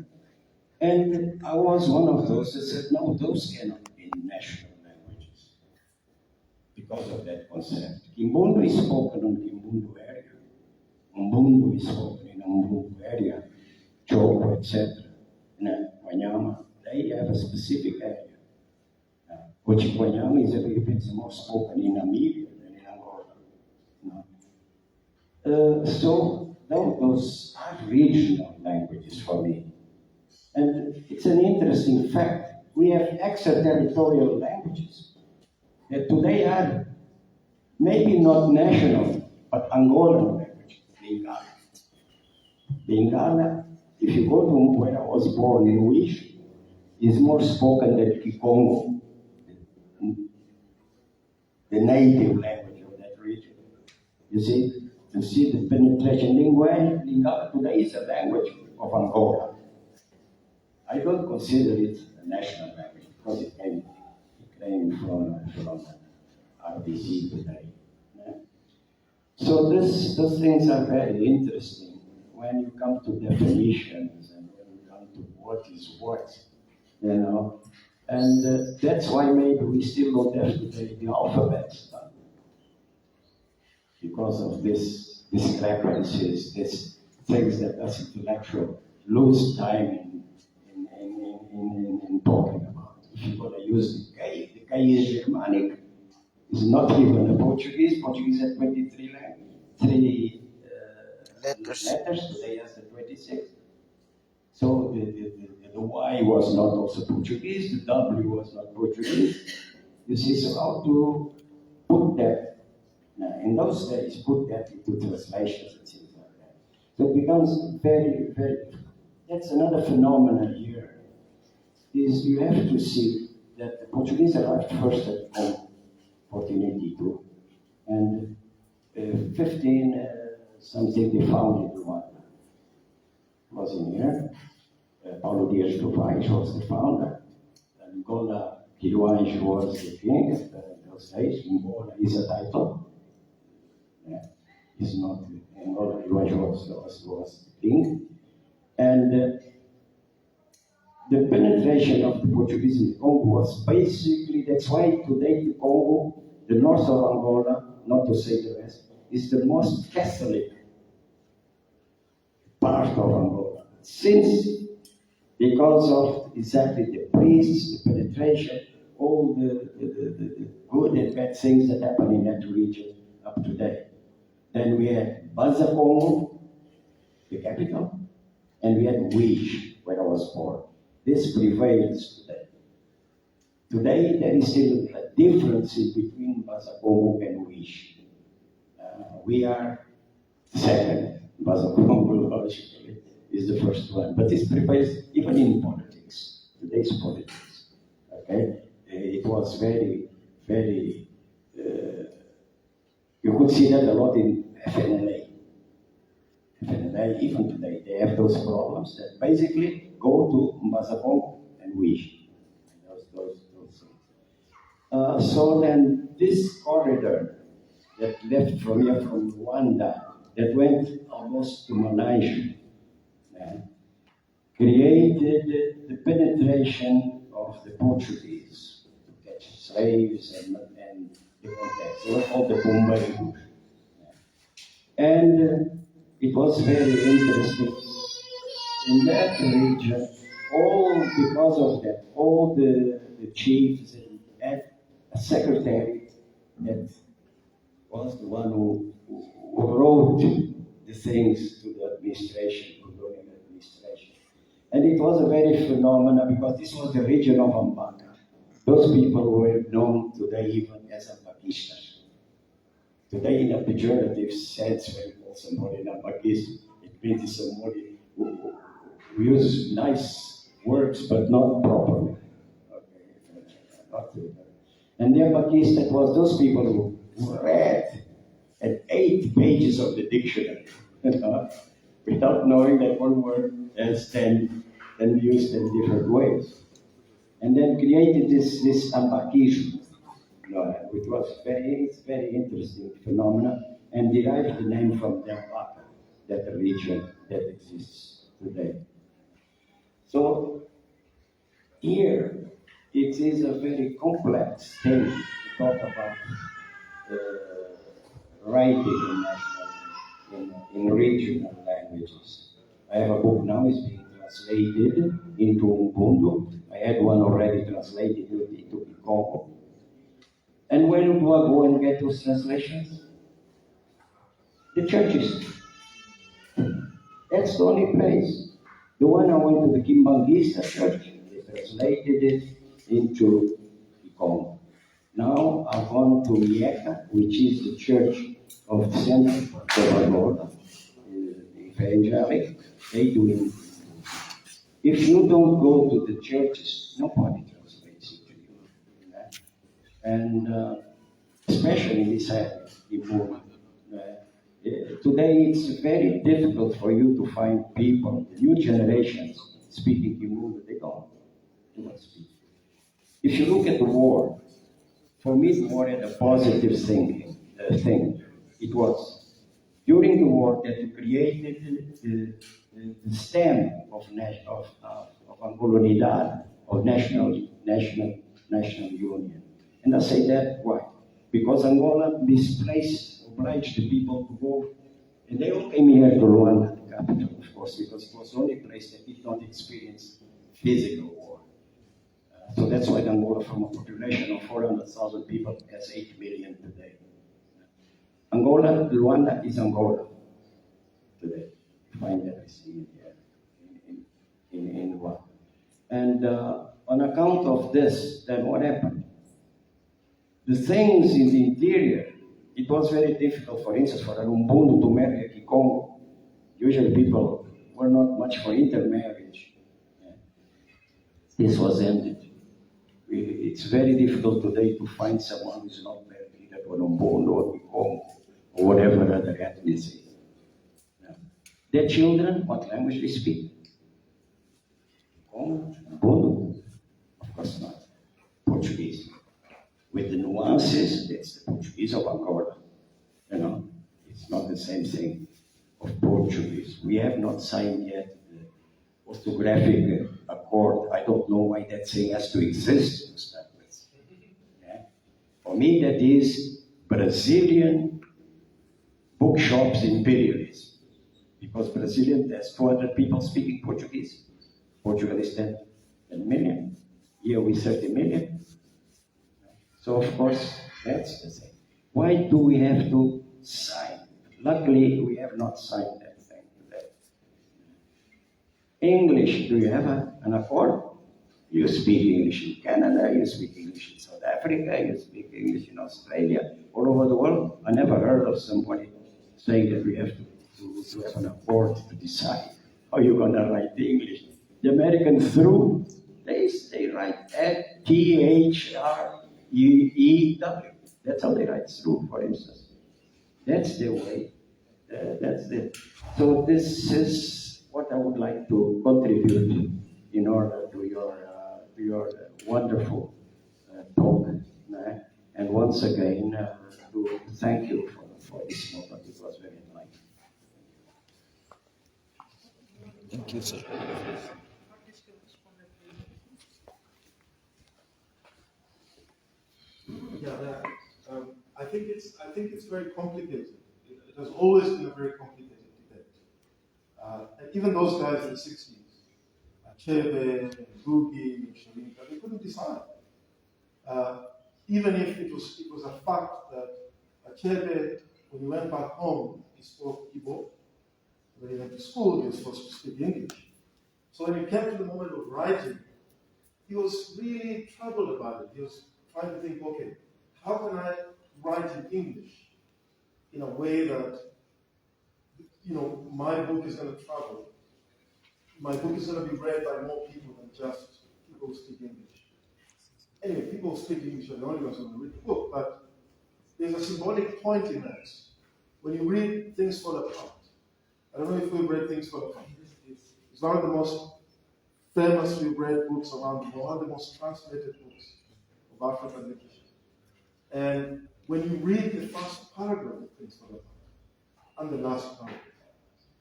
And I was one of those that said, no, those cannot be national languages because of that concept. Kimbundu is spoken on Kimbundu area. Mbundu is spoken in Mbundu area. Choco, etc. Wanyama, they have a specific area. Wanyama is a little bit more spoken in Namibia than in Angola. So those are regional languages for me. And it's an interesting fact. We have extraterritorial languages that today are maybe not national, but Angolan language, Lingala. Lingala, if you go to where I was born in Wish, is more spoken than Kikongo, the native language of that region. You see, to see the penetration. Lingala today is a language of Angola. I don't consider it a national language because it came from RDC today. Yeah? So those things are very interesting when you come to definitions and when you come to what is what, you know. And that's why maybe we still don't have today the alphabet because of this discrepancies, these things that us intellectuals lose time in talking about. If you're going to use the K is Germanic. It's not even a Portuguese. Portuguese has 23 letters. Today has the 26. So the Y was not also Portuguese. The W was not Portuguese. You see, so how to put that, in those days, put that into translations and things like that. So it becomes very, very difficult. That's another phenomenon here. Is you have to see that the Portuguese arrived first at home, 1482, and 15 something they founded Rwanda. Was in here. Paulo Dias Tavares was the founder. Angola Quilões was the king at those days. Angola is a title. Yeah. It's not Angola Quilões was the king. And the penetration of the Portuguese in the Congo was basically, that's why today the Congo the north of Angola, not to say the rest, is the most Catholic part of Angola. Because of exactly the priests, the penetration, all the good and bad things that happen in that region up to date. Then we had Bazacongo, the capital, and we had Wish, where I was born. This prevails today. Today, there is still a difference between Bazacongo and Wish. We are second. Bazacongo, logically, is the first one. But this prevails even in politics, today's politics. Okay? It was very, very, you could see that a lot in FNLA. FNLA, even today, they have those problems that basically go to Bazacongo and Wish. Those things. So then this corridor that left from here, from Rwanda, that went almost to Malaysia, created the penetration of the Portuguese to catch slaves and the contacts. They were called the Bombay. And it was very interesting. In that region, because of that, all the chiefs had a secretary that was the one who wrote the things to the administration, colonial administration. And it was a very phenomenon because this was the region of Ambaka. Those people were known today even as Ambakistas. Today, in a pejorative sense, when you call somebody an Ambakist, it means somebody who uses nice words but not properly. Okay. And the Ambakist, was those people who read at 8 pages of the dictionary without knowing that one word has 10 and used in different ways. And then created this Ambakism, which was very interesting phenomenon, and derived the name from Dembaka, that region that exists today. So here, it is a very complex thing to talk about writing in regional languages. I have a book now, it's being translated into Ubuntu. I had one already translated into Congo. And where do I go and get those translations? The churches. That's the only place. The one I went to the Kimbangista church, they translated it into Congo. Now I've gone to Yeka, which is the church of the Central of Angola, evangelic. They do it. If you don't go to the churches, nobody translates it to you. And especially in this area, in Ouma. Today it's very difficult for you to find people, the new generations, speaking Kimbundu. They don't speak. If you look at the war, for me the war had a positive thing. It was during the war that you created the stem of Angolanidad, of national union. And I say that why? Because Angola obliged the people to go, and they all came here to Luanda, the capital, of course, because it was the only place that did not experience physical war. So that's why Angola, from a population of 400,000 people, has 8 million today. Angola, Luanda is Angola today. You find everything in Luanda. And on account of this, then what happened? The things in the interior, it was very difficult, for instance, for an Ubuntu to marry a Kikongo. Usually people were not much for intermarriage. This was ended. It's very difficult today to find someone who's not married either to an Ubuntu or Kikongo or whatever other ethnicity. Their children, what language they speak? Kikongo, Ubuntu? Of course not. Portuguese. With the nuances, it's the Portuguese of Angola. It's not the same thing of Portuguese. We have not signed yet the orthographic accord. I don't know why that thing has to exist to start with. For me, that is Brazilian bookshops imperialism. Because Brazilian, there's 400 people speaking Portuguese. Portugal is 10 million. Here we 30 million. So of course, that's the thing. Why do we have to sign? Luckily, we have not signed that thing today. English, do you have an accord? You speak English in Canada, you speak English in South Africa, you speak English in Australia, all over the world. I never heard of somebody saying that we have to have an accord to decide how you're going to write the English. The Americans through, they write T-H-R-E-E-W. That's how they write through, for instance. That's the way. That's it. So this is what I would like to contribute in order to your wonderful talk. And once again, to thank you for this moment. It was very nice. Thank you, sir. Yeah, I think it's very complicated. It has always been a very complicated debate. And even those guys in the 60s, Achebe, Ngugi, Shalinka, they couldn't decide. Even if it was a fact that Achebe, when he went back home, he spoke Igbo. When he went to school, he was supposed to speak English. So when it came to the moment of writing, he was really troubled about it. He was trying to think, okay, how can I write in English in a way that, my book is going to travel. My book is going to be read by more people than just people who speak English. Anyway, people who speak English are the only ones who will read the book, but there's a symbolic point in that. When you read Things Fall Apart, I don't know if we've read Things Fall Apart. It's one of the most famously read books around the world, one of the most translated books of African literature. And when you read the first paragraph of Things Fall Apart and the last paragraph,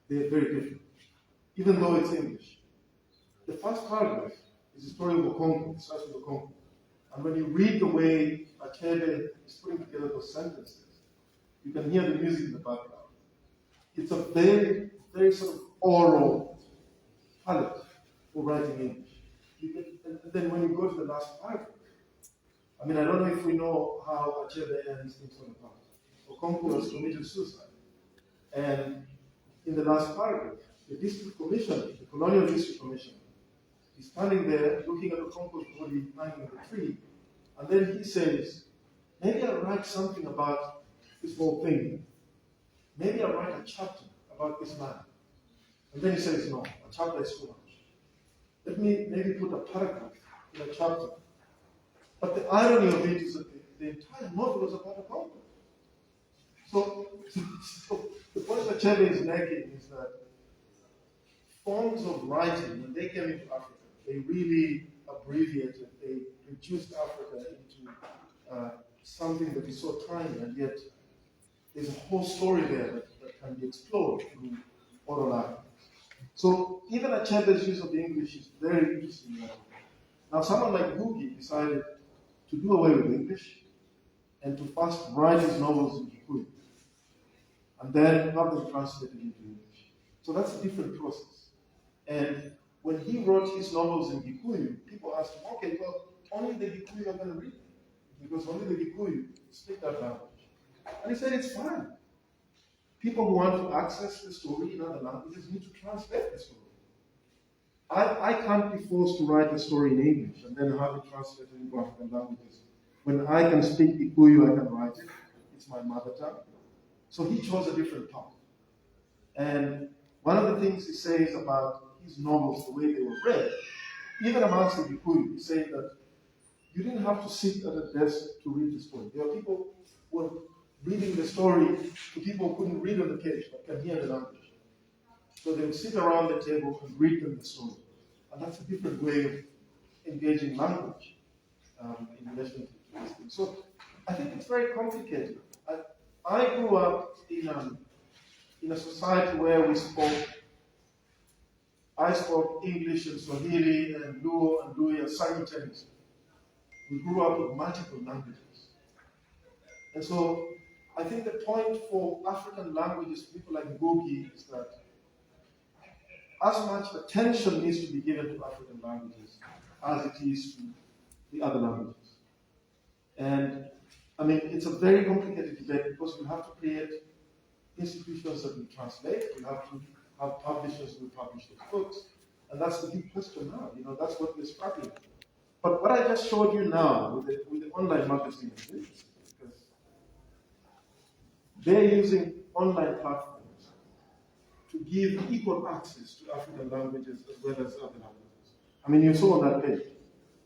they're very different, even though it's English. The first paragraph is the story of Okonkwo, it starts with Okonkwo. And when you read the way Achebe is putting together those sentences, you can hear the music in the background. It's a very, very sort of oral palette for writing English. And then when you go to the last paragraph, I don't know if we know how Achebe ends Things Fall Apart. Okonkwo has committed suicide. And in the last paragraph, the district commissioner, the colonial district commissioner, is standing there looking at Okonkwo's body hanging in the tree. And then he says, maybe I'll write something about this whole thing. Maybe I'll write a chapter about this man. And then he says, no, a chapter is too much. Let me maybe put a paragraph in a chapter. But the irony of it is that the entire novel was about Okonkwo. So the point that Achebe is making is that forms of writing, when they came into Africa, they really abbreviated, they reduced Africa into something that is so tiny, and yet there's a whole story there that can be explored through oral language. So even Achebe's use of the English is very interesting. Now someone like Ngugi decided to do away with English and to first write his novels in Kikuyu, and then have them translated into English. So that's a different process. And when he wrote his novels in Gikuyu, people asked him, okay, well, only the Gikuyu are going to read it, because only the Gikuyu speak that language. And he said, it's fine. People who want to access the story in other languages need to translate the story. I can't be forced to write a story in English and then have it translated into African languages. When I can speak Gikuyu, I can write it. It's my mother tongue. So he chose a different path. And one of the things he says about his novels, the way they were read, even amongst the Gikuyu, he said that you didn't have to sit at a desk to read the story. There are people who are reading the story to people who couldn't read on the page but can hear the language. So they would sit around the table and read them the story. And that's a different way of engaging language in relation to this thing. So I think it's very complicated. I grew up in a society where I spoke English and Swahili and Luo and Luya simultaneously. We grew up with multiple languages. And so I think the point for African languages, people like Gogi, is that as much attention needs to be given to African languages as it is to the other languages. And I mean, it's a very complicated debate because we have to create institutions that will translate, we have to have publishers who will publish those books, and that's the big question now. You know, that's what we're struggling with. But what I just showed you now with the online magazine is interesting because they're using online platforms to give equal access to African languages as well as other languages. I mean, you saw on that page,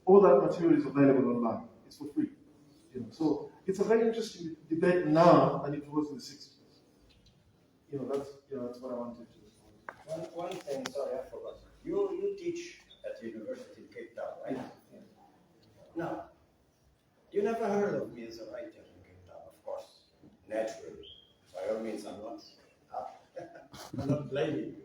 all that material is available online. It's for free. You know, so it's a very interesting debate now than it was in the 60s. That's what I wanted to. One thing, sorry, I forgot. You teach at the university in Cape Town, right? Yeah. Now, you never heard of me as a writer in Cape Town, of course, naturally. By all means, I'm not blaming you.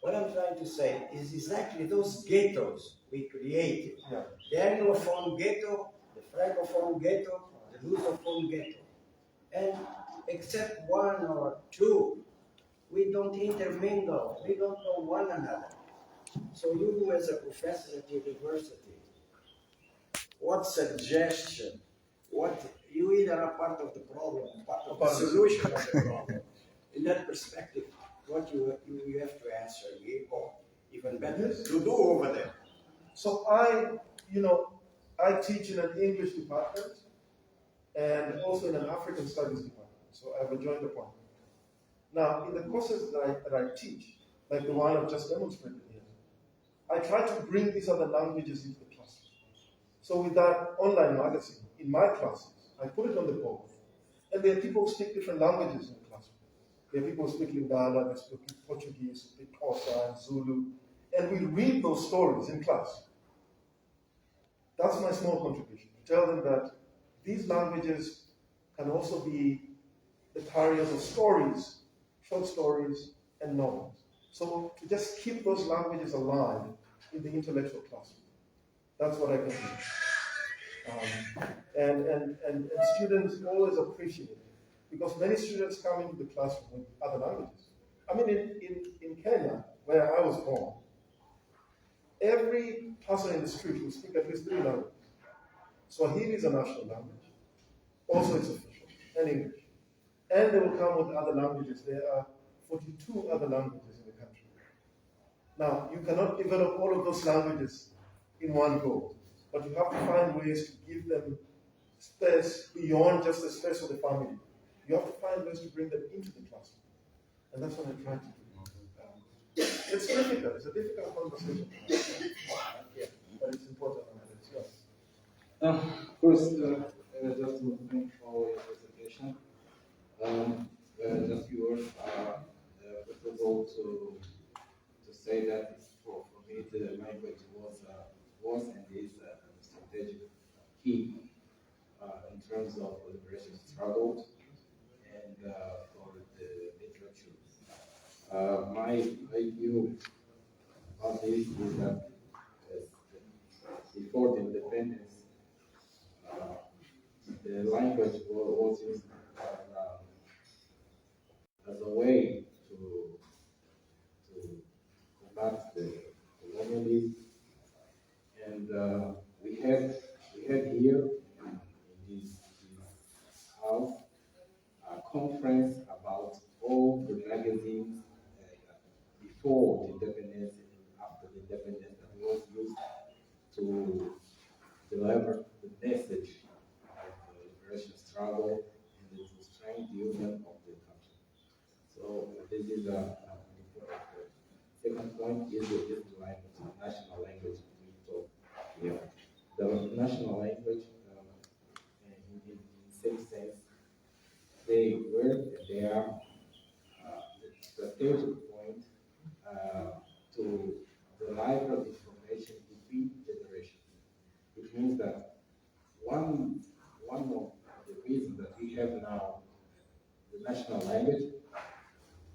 What I'm trying to say is exactly those ghettos we created. Yeah. The Anglophone ghetto, the Francophone ghetto, the Lusophone ghetto. And except one or two, we don't intermingle, we don't know one another. So you as a professor at university, what suggestion, you either are part of the problem, part of the solution of the problem. In that perspective, what you have to answer, or even better, to do over there. So I teach in an English department and also in an African studies department. So I have a joint appointment. Now, in the courses that I teach, like the one I've just demonstrated here, I try to bring these other languages into the classroom. So with that online magazine, in my classes, I put it on the board. And there are people who speak different languages in the classroom. There are people who speak Lingala, they speak Portuguese, speak Xhosa and Zulu. And we read those stories in class. That's my small contribution, to tell them that these languages can also be the carriers of stories, short stories, and novels. So to just keep those languages alive in the intellectual classroom. That's what I can do. And students always appreciate it because many students come into the classroom with other languages. I mean, in Kenya, where I was born, every person in the street will speak at least 3 languages. Swahili is a national language, also it's official, and English. And they will come with other languages. There are 42 other languages in the country. Now, you cannot develop all of those languages in one go, but you have to find ways to give them space beyond just the space of the family. You have to find ways to bring them into the classroom. And that's what I'm trying to do. It's difficult. It's a difficult conversation. But it's important. Yes. First, just to thank for your presentation. Just few words. First of all, to say that for me the language was and is a strategic key in terms of liberation struggle and for the literature. My view about this is that before the independence, the language was used as a way to combat the colonialism, and we had here in this house a conference about all the magazines before the independence and after the independence that was used to deliver the message of the liberation struggle and to strengthen the union of the country. So this is an important point. Second point is the language, the national language we talk here. The national language, in some sense, they were and they are the strategic point to deliver information between generations. It means that one of the reasons that we have now the national language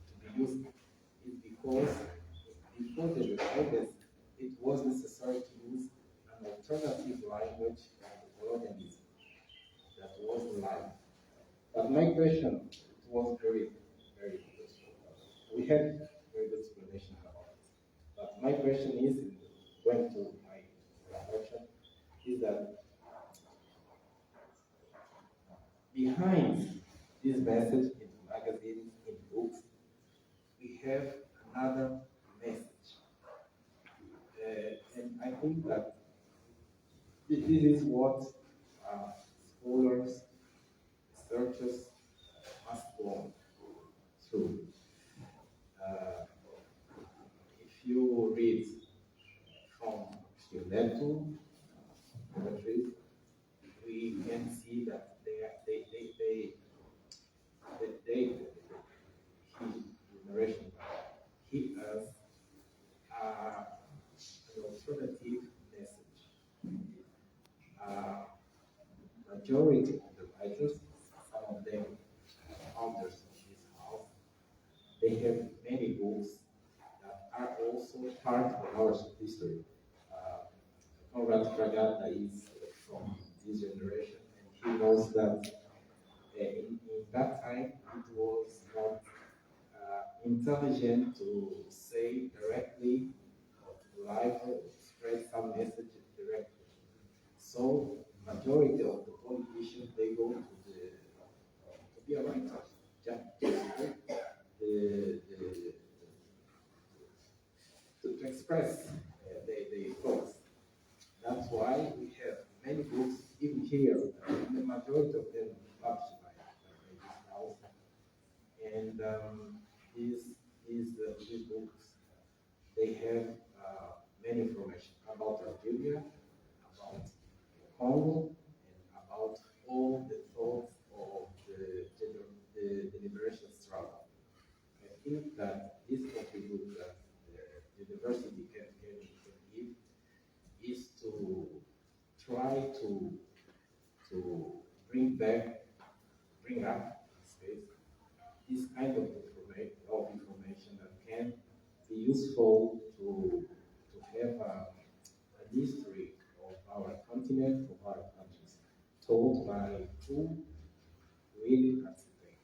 to be used is because before the independence, it was necessary to use an alternative language of the colonialism that was alive. But my question was very, very good. We had very good explanation about it. But my question is, going to my reflection, is that behind this message in magazines, in books, we have another message. And I think that this is what scholars, researchers must go through. If you read from Leto poetry, we can see that his generation, he has an alternative message. Majority of the writers, some of them founders of this house, they have many books that are also part of our history. Conrad Fragata is from this generation, and he knows that in that time it was not intelligent to say directly or to live or express some message directly. So majority of the politicians, they go to be a writer, just to express their thoughts. That's why we have many books, even here, the majority of them published by this house. And these books, they have many information about Algeria, about Congo, and about all the thoughts of the liberation struggle. I think that this contribute that the university can give is to try to bring up space this kind of information that can be useful to have a history of our continent, of our countries, told by who really participate.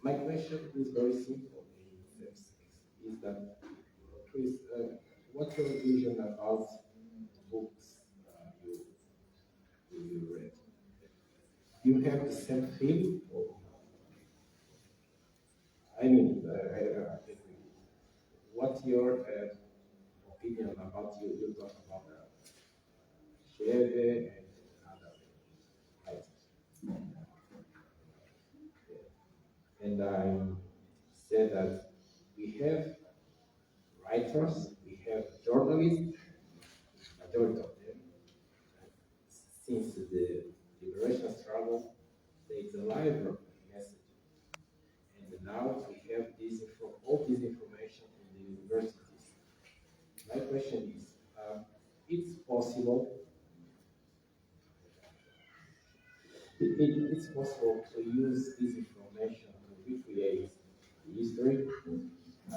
My question is very simple in this is that, Chris, what's your vision about books you read? Do you have the same feeling? I mean, what's your opinion about you talk about Sheve and other writers? And I said that we have writers, we have journalists, majority of them, since the liberation struggle, there is a library message. And now we have all this information in the universities. My question is, it's possible to use this information to recreate history. I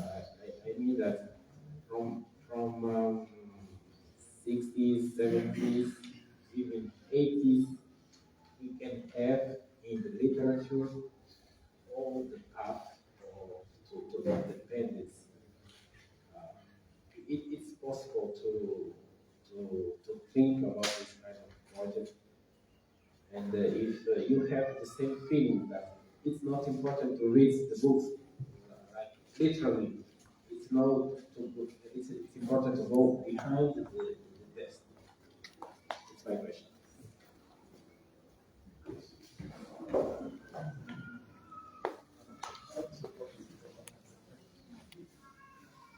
mean that from 60s, 70s, even 80s, we can have in the literature all the path to the independence. It's possible to think about this kind of project. And if you have the same feeling that it's not important to read the books, like literally, it's important to go behind the text. It's my question.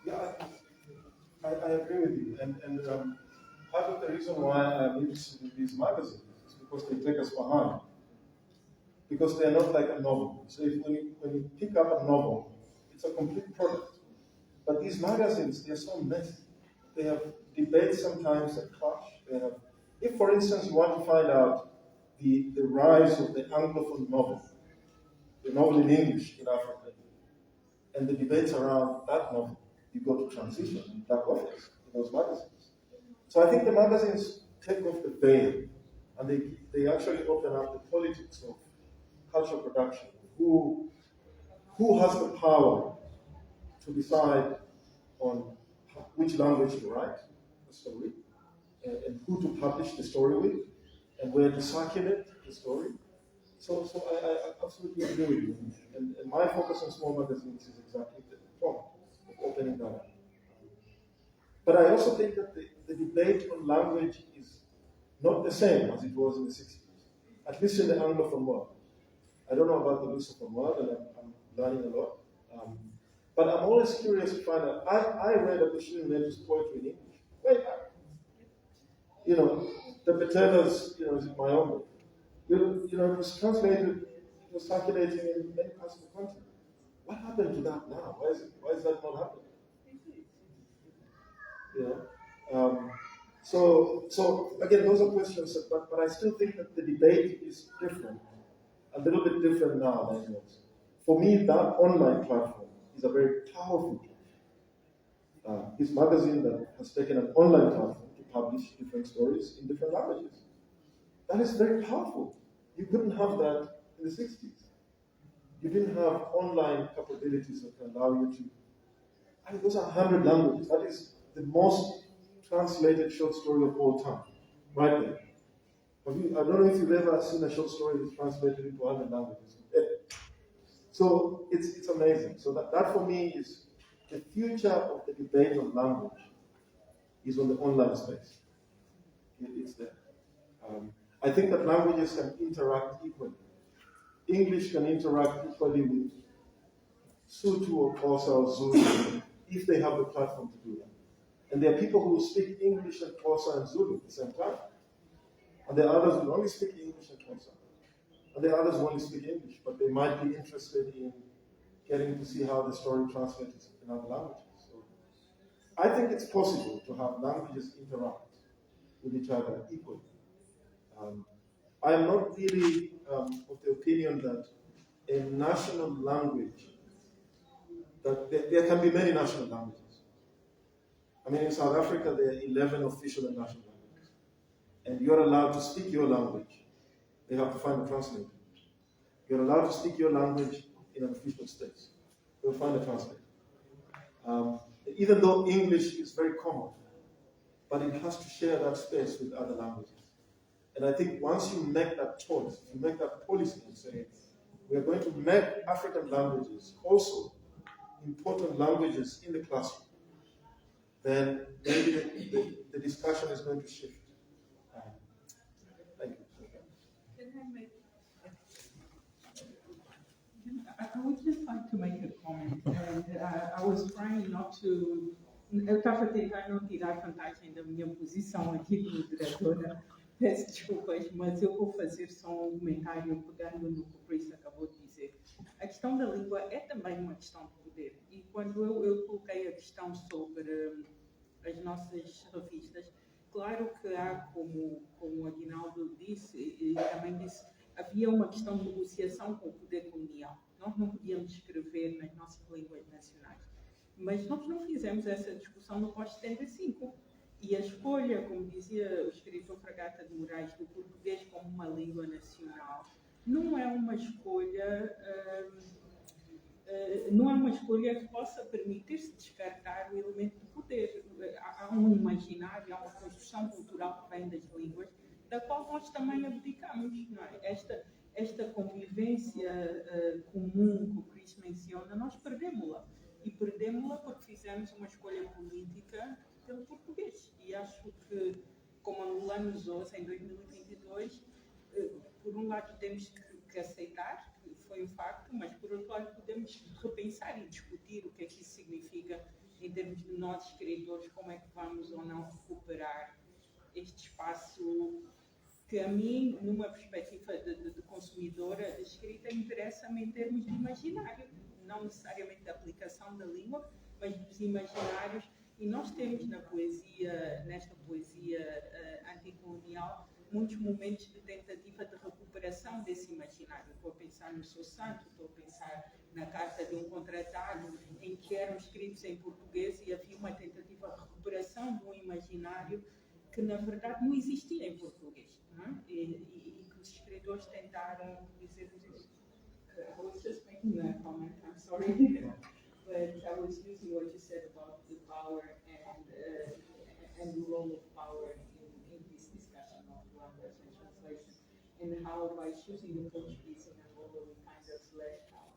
Yeah, I agree with you. And part of the reason why I'm interested in these magazines is because they take us behind. Because they're not like a novel. So when you pick up a novel, it's a complete product. But these magazines, they're so messy. They have debates sometimes that clash. If, for instance, you want to find out the rise of the Anglophone novel, the novel in English in Africa, and the debates around that novel, you go to Transition and Black Authors in those magazines. So I think the magazines take off the veil And they actually open up the politics of cultural production. Who has the power to decide on which language to write the story, and who to publish the story with, and where to circulate the story. So I absolutely agree with you. And my focus on small magazines is exactly the point of opening that up. But I also think that the debate on language is not the same as it was in the 60s, at least in the Anglophone world. I don't know about the Lusophone world, and I'm learning a lot. But I'm always curious to find out. I read Augustine Netu's poetry in English way back. The potatoes, is in my own book. It was translated, it was circulating in many parts of the continent. What happened to that now? Why is that not happening? So again, those are questions, but I still think that the debate is different, a little bit different now than it was. For me, that online platform is a very powerful tool. This magazine that has taken an online platform to publish different stories in different languages. That is very powerful. You couldn't have that in the 60s. You didn't have online capabilities that can allow you to. Those are 100 languages. That is the most translated short story of all time, right there. I don't know if you've ever seen a short story that's translated into 100 languages. So it's amazing. So that for me is the future of the debate on language is on the online space. It's there. I think that languages can interact equally. English can interact equally with Sutu or Xhosa or Zulu if they have the platform to do that. And there are people who speak English and Xhosa and Zulu at the same time. And there are others who only speak English and Xhosa. And there are others who only speak English, but they might be interested in getting to see how the story translates in other languages. So I think it's possible to have languages interact with each other equally. I'm not really of the opinion that a national language, that there can be many national languages. I mean, in South Africa, there are 11 official and national languages. And you're allowed to speak your language. They have to find a translator. You're allowed to speak your language in an official space. They'll find a translator. Even though English is very common, but it has to share that space with other languages. And I think once you make that choice, you make that policy and say, we are going to make African languages also important languages in the classroom, then maybe the discussion is going to shift. Thank you. I would just like to make a comment. And I was trying not to. Eu estava a tentar não tirar vantagem da minha posição aqui de moderadora. Peço desculpas, mas eu vou fazer só um comentário pegando no que o Chris acabou de dizer. A questão da língua é também uma questão de poder. E quando eu coloquei a questão sobre as nossas revistas, claro que há, como o Aguinaldo disse, e também disse, havia uma questão de negociação com o poder colonial. Nós não podíamos escrever nas nossas línguas nacionais. Mas nós não fizemos essa discussão no pós-75. E a escolha, como dizia o escritor Fragata de Moraes, do português como uma língua nacional, não é uma escolha que possa permitir-se descartar o elemento de poder. Há um imaginário, há uma construção cultural que vem das línguas, da qual nós também abdicamos. Não é? Esta convivência comum que o Chris menciona, nós perdemos-la. E perdemos-la porque fizemos uma escolha política pelo português. E acho que, como angolanos hoje, em 2022, por um lado temos que aceitar, que foi um facto, mas por outro lado podemos repensar e discutir o que é que isso significa em termos de nós, escritores, como é que vamos ou não recuperar este espaço que a mim, numa perspectiva de consumidora, a escrita interessa-me em termos de imaginário. Não necessariamente da aplicação da língua, mas dos imaginários. E nós temos nesta poesia anticolonial, muitos momentos de tentativa de recuperação desse imaginário. Estou a pensar no Sou Santo, estou a pensar na Carta de um Contratado, em que eram escritos em português e havia uma tentativa de recuperação de um imaginário que na verdade não existia em português, não é? E que os escritores tentaram dizer. I was just making a comment, I'm sorry, but I was using what you said about the power and the role of power in this discussion of language and translation, and how by choosing the Portuguese in Angola we kind of left out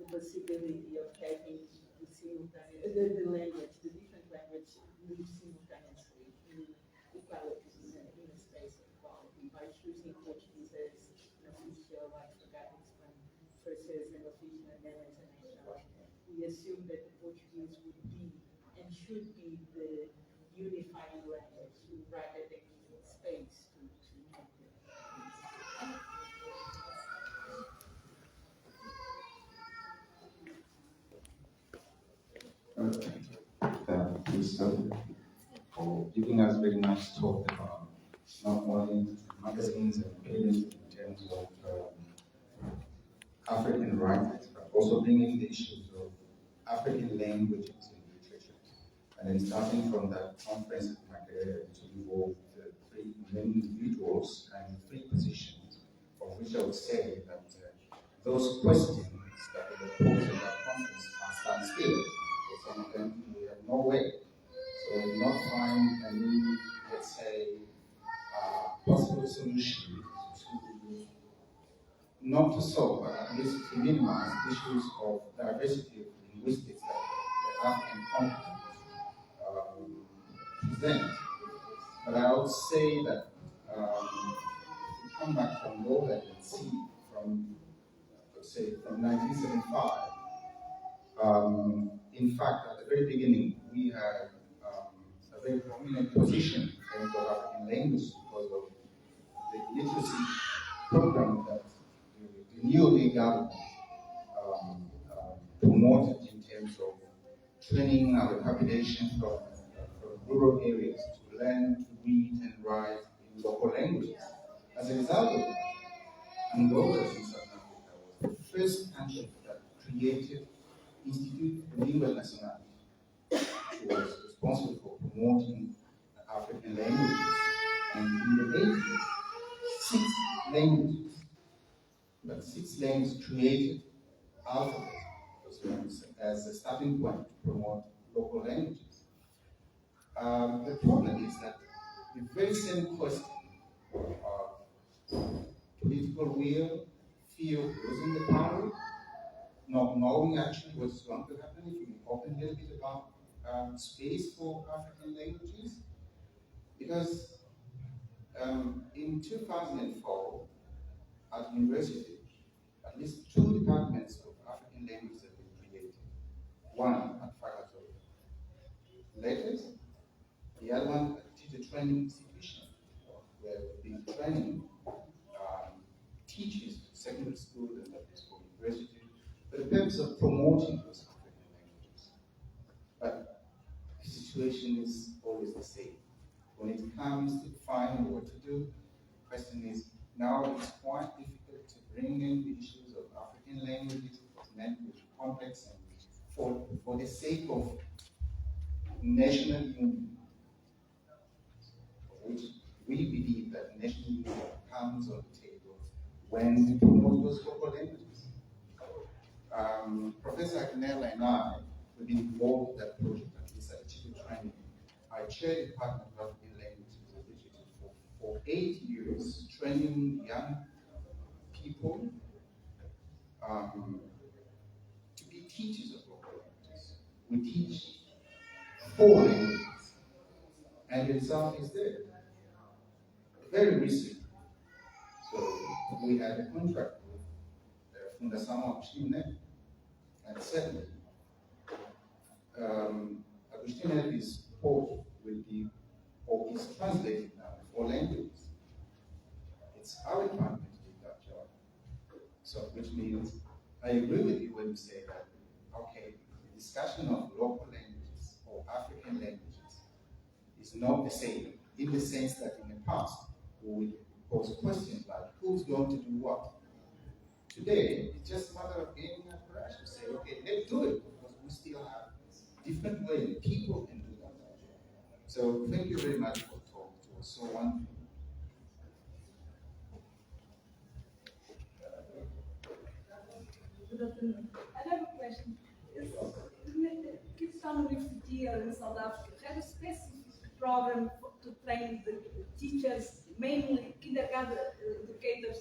the possibility of having the simultaneous, the language, the different language live simultaneously in equalities in a space of equality by choosing Portuguese as an official, I forgot to explain, first as an official and then as a national. We assume that the Portuguese would be and should be the unifying language rather than giving space to make it. For giving us very nice talk about not only magazines and pages in terms of African writers, but also bringing the issues of African languages in literature. And then starting from that conference at Makerere to involve the three main individuals and three positions, of which I would say that those questions that were posed at that conference are standstill. For some of them, we have no way. So we did not find any, let's say, possible solution to, not to solve, but at least to minimize issues of diversity of linguistics that the African continent present. But I would say that if we come back from Angola and see from, let's say, from 1975, in fact, at the very beginning, we had a very prominent position in terms of African language because of the literacy program that the new government promoted in terms of training our population from rural areas to learn to read and write in local languages. As a result of that, Angola in South Africa was the first country that created Institute de Língua Nacional, which was responsible for promoting African languages. And in the 80s, 6 languages, but 6 languages created alphabet as a starting point to promote local languages. The problem is that the very same question of political will, fear of losing the power, not knowing actually what's going to happen if we open a little bit about space for African languages. Because in 2004, at university, at least 2 departments of African languages have been created. One at faculty letters, the other one at teacher training institution, where we've been training teachers, secondary school and for university, for the purpose of promoting those African languages. But the situation is always the same. When it comes to finding what to do, the question is, now it's quite difficult to bring in the issues of African languages, it's meant to be complex, and for the sake of national union, which we believe that national union comes on the table when we promote those local languages. Professor Akinela and I have been involved in that project, at least at teacher training. I chaired the Department of African Languages and Literature for 8 years, training young people to be teachers of local languages. We teach 4 languages, and the result is there. Very recently, so we had a contract with Fundação Agostinho, and certainly Agostinho is taught with the, or is translated now in 4 languages. It's our department to do that job. So, which means, I agree with you when you say that, okay, the discussion of local languages or African languages is not the same, in the sense that in the past, we would pose questions like, who's going to do what? Today, it's just a matter of gaining a courage to say, okay, let's do it, because we still have different ways people can do that. So thank you very much for talking. so on. Good afternoon. I have a question. Kids University in South Africa have a specific program to train the teachers, mainly kindergarten educators,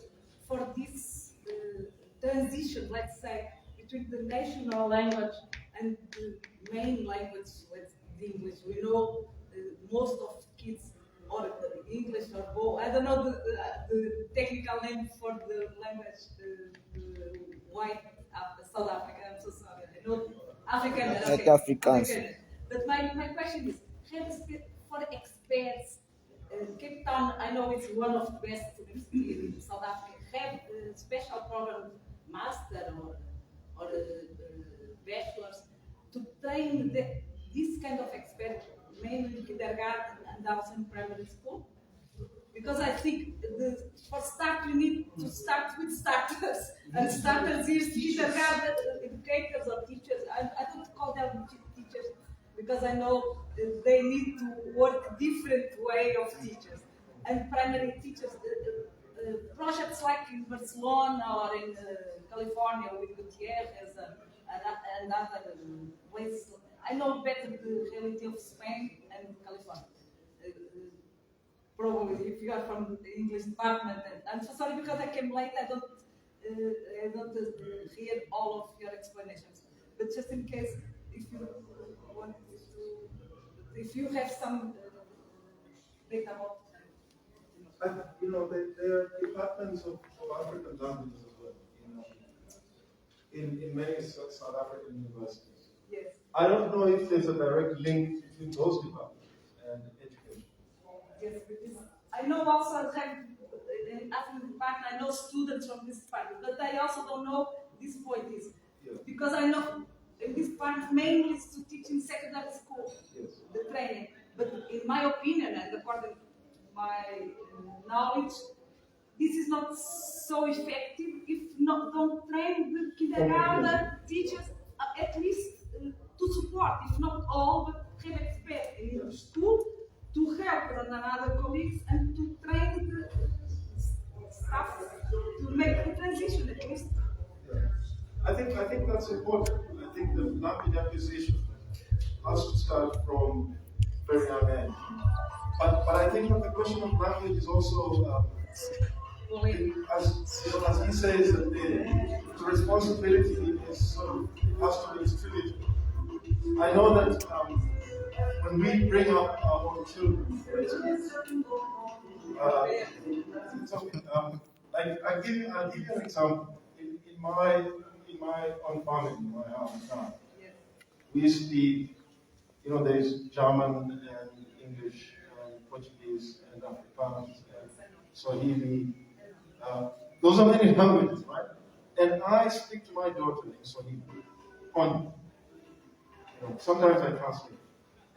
for this transition, let's say, between the national language and the main language, the English. We know most of kids or English or both. I don't know the technical name for the language, white South Africa. I'm so sorry. I know African. Like Africans. African. But my question is, for experts, Cape Town, I know it's one of the best universities in South Africa, have a special program, master or bachelor's, to train this kind of expert, mainly in kindergarten and also in primary school. Because I think for start, we need to start with starters. And starters is kindergarten educators or teachers. I don't call them teachers because I know they need to work different way of teachers. And primary teachers, projects like in Barcelona or in California with Gutierrez and other places. I know better the reality of Spain and California. Probably if you are from the English department, and I'm so sorry because I came late. I don't hear all of your explanations. But just in case, if you want to, if you have some data about. You know, there are departments of African languages as well. You know, in many South African universities. Yes. I don't know if there's a direct link between those departments and education. Yes, because I know also in African department, I know students from this department, but I also don't know this point is because I know in this department mainly is to teach in secondary school, the training. But in my opinion, and according to my knowledge, this is not so effective if don't train the kindergarten teachers at least to support, if not all, but have experts in the school to help one another colleagues and to train the staff to make the transition at least. I think that's important. I think the language acquisition has to start from very young age. But I think that the question of language is also, as he says, that the responsibility is has to be distributed. I know that when we bring up our own children, for instance, I'll give you an example. In my own family, in my hometown, we speak, there's German and English and Portuguese and Afrikaans and Swahili. Those are many languages, right? And I speak to my daughter in Swahili. Sometimes I translate.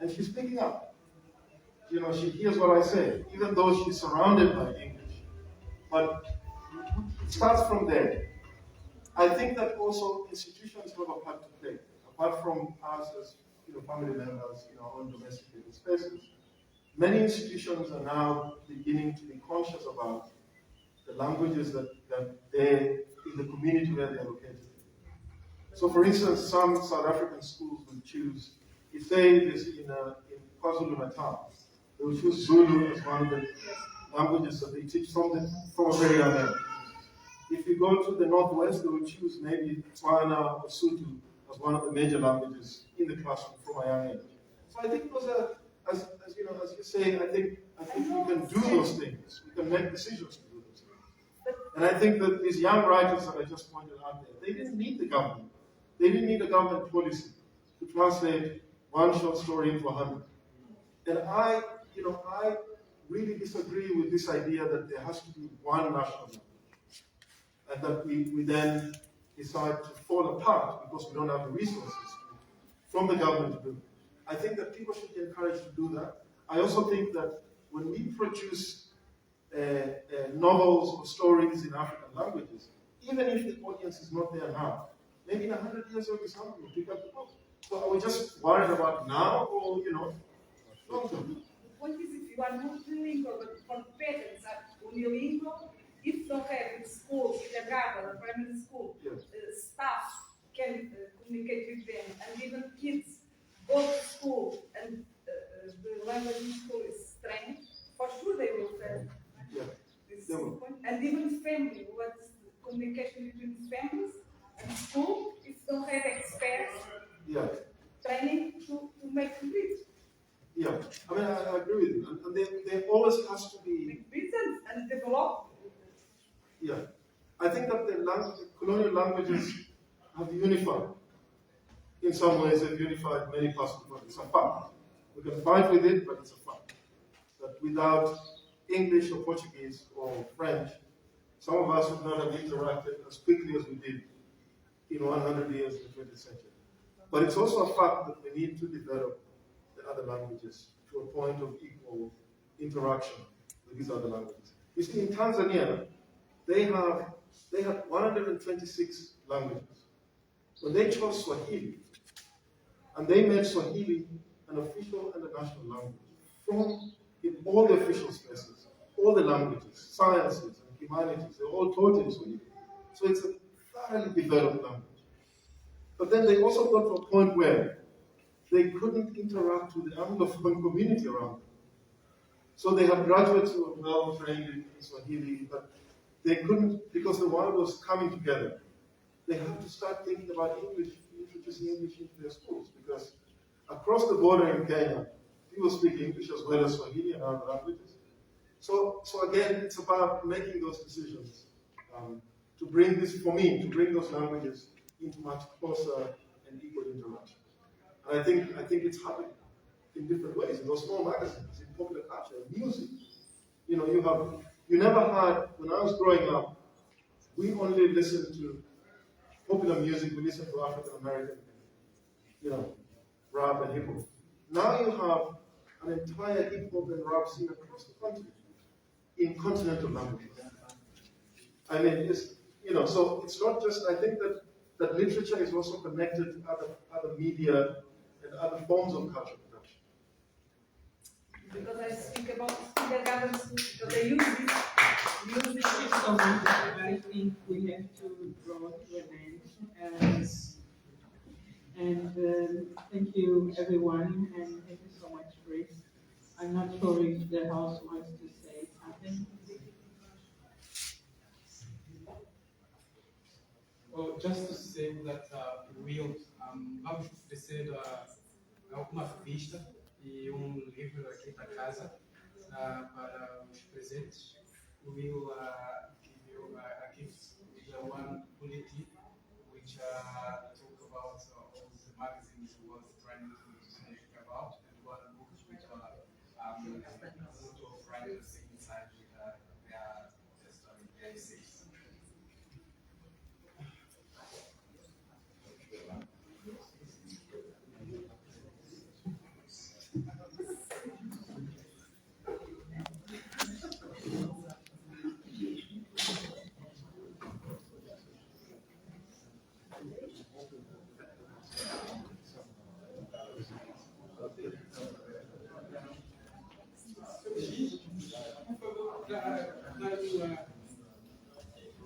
And she's picking up. She hears what I say, even though she's surrounded by English. But it starts from there. I think that also institutions have a part to play, apart from us as family members in our own domesticated spaces. Many institutions are now beginning to be conscious about the languages that they're in the community where they're located. So, for instance, some South African schools will choose, if they is in KwaZulu-Natal, they will choose Zulu as one of the languages that they teach from a very young age. If you go to the Northwest, they will choose maybe Tswana or Sotho as one of the major languages in the classroom from a young age. So I think those are, as you say, I think we can do those things. We can make decisions to do those things. And I think that these young writers that I just pointed out there, they didn't need the government. They didn't need a government policy to translate one short story into 100. And I really disagree with this idea that there has to be one national language. And that we then decide to fall apart because we don't have the resources from the government to do it. I think that people should be encouraged to do that. I also think that when we produce novels or stories in African languages, even if the audience is not there now, maybe in 100 years or something, we'll pick up the book. So are we just worried about now or, long term? point is, if you are multilingual but for parents are unilingual, if don't have in school, kindergarten or primary school, staff can communicate with them, and even kids go to school and the language in school is strange, for sure they will fail. This point. And even family, what's the communication between families and school, if don't have experts training to make complete. Yeah, I mean, I agree with you. And there always has to be... And develop. Yeah. I think that the colonial languages have unified. In some ways, they've unified many parts of the world. It's a fact. We can fight with it, but it's a fact. That without English or Portuguese or French, some of us would not have interacted as quickly as we did in 100 years in the 20th century. But it's also a fact that we need to develop the other languages to a point of equal interaction with these other languages. You see, in Tanzania, they have 126 languages. When they chose Swahili, and they made Swahili an official and a national language, from in all the official spaces, all the languages, sciences, and humanities, they're all taught in Swahili. So it's a thoroughly developed language. But then they also got to a point where they couldn't interact with the Anglophone community around them. So they had graduates who were well trained in Swahili, but they couldn't, because the world was coming together. They had to start thinking about English, introducing English into their schools, because across the border in Kenya, people speak English as well as Swahili and other languages. So again, it's about making those decisions to bring this, for me, to bring those languages into much closer and equal interaction. And I think it's happening in different ways, in those small magazines, in popular culture, music. You never had, when I was growing up, we only listened to popular music, we listened to African American, rap and hip hop. Now you have an entire hip hop and rap scene across the country in continental languages. I mean, so it's not just, I think that literature is also connected to other media and other forms of culture production. Because I speak about kindergarten schools, because they use this music. So I think we have to draw to an end. And thank you, everyone, and thank you so much, Chris. I'm not sure if the House wants to say something. Well, just to say that vamos oferecer uma revista e livro aqui da casa para os presentes. We will give you a gift, the one bulletin, which talk about all the magazines we was trying to speak about, and one book which photo of writers inside with their story, their essays.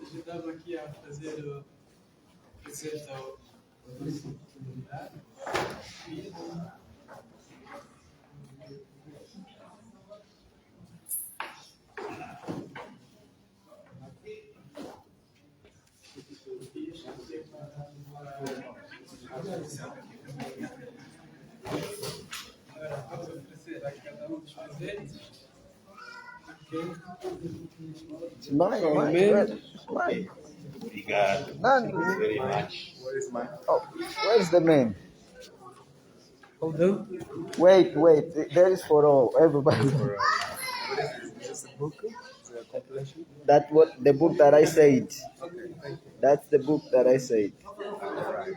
Ajudava aqui a fazer o presente ao comunidade. Vamos oferecer a cada dos presentes. It's mine, It's mine. None. Thank you very much. Where is mine? Oh, where's the name? Hold on. Wait. There is for all, everybody. What is this? Is this a book? Is it a compilation? That's what the book that I said. Okay, thank you. That's the book that I said. Alright.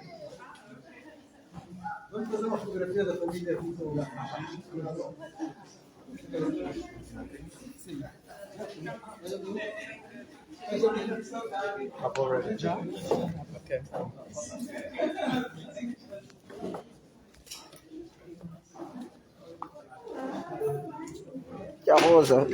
Vamos fazer uma fotografia da família aqui com Sim. I've already done. Okay. Que a Rosa.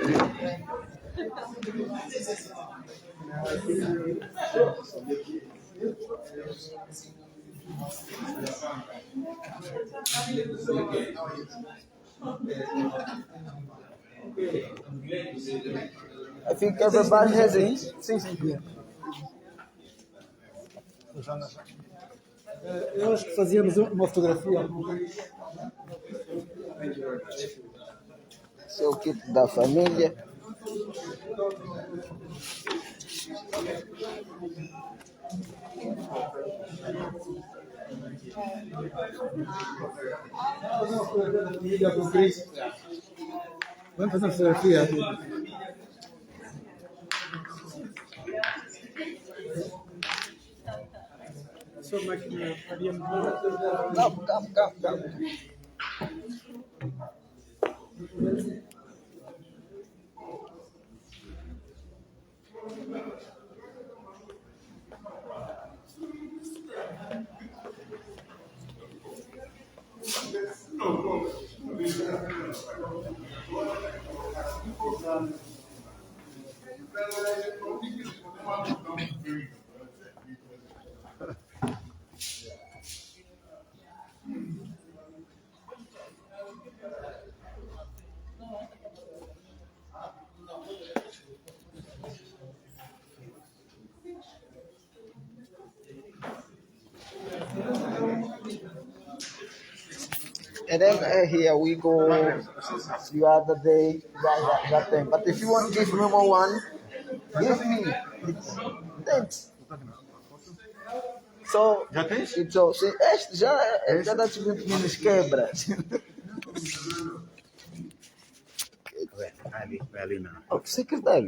I think everybody has it. Sim, sim. Eu acho que fazíamos uma fotografia. Esse é o kit da família. Vamos fazer uma fotografia. A sua máquina faria muito. Calma. And then here we go. The other day, that thing. But if you want to give me more one, give me. Thanks. So, então, este já dá 20 minutos quebra. Ali não. O que você quer dar?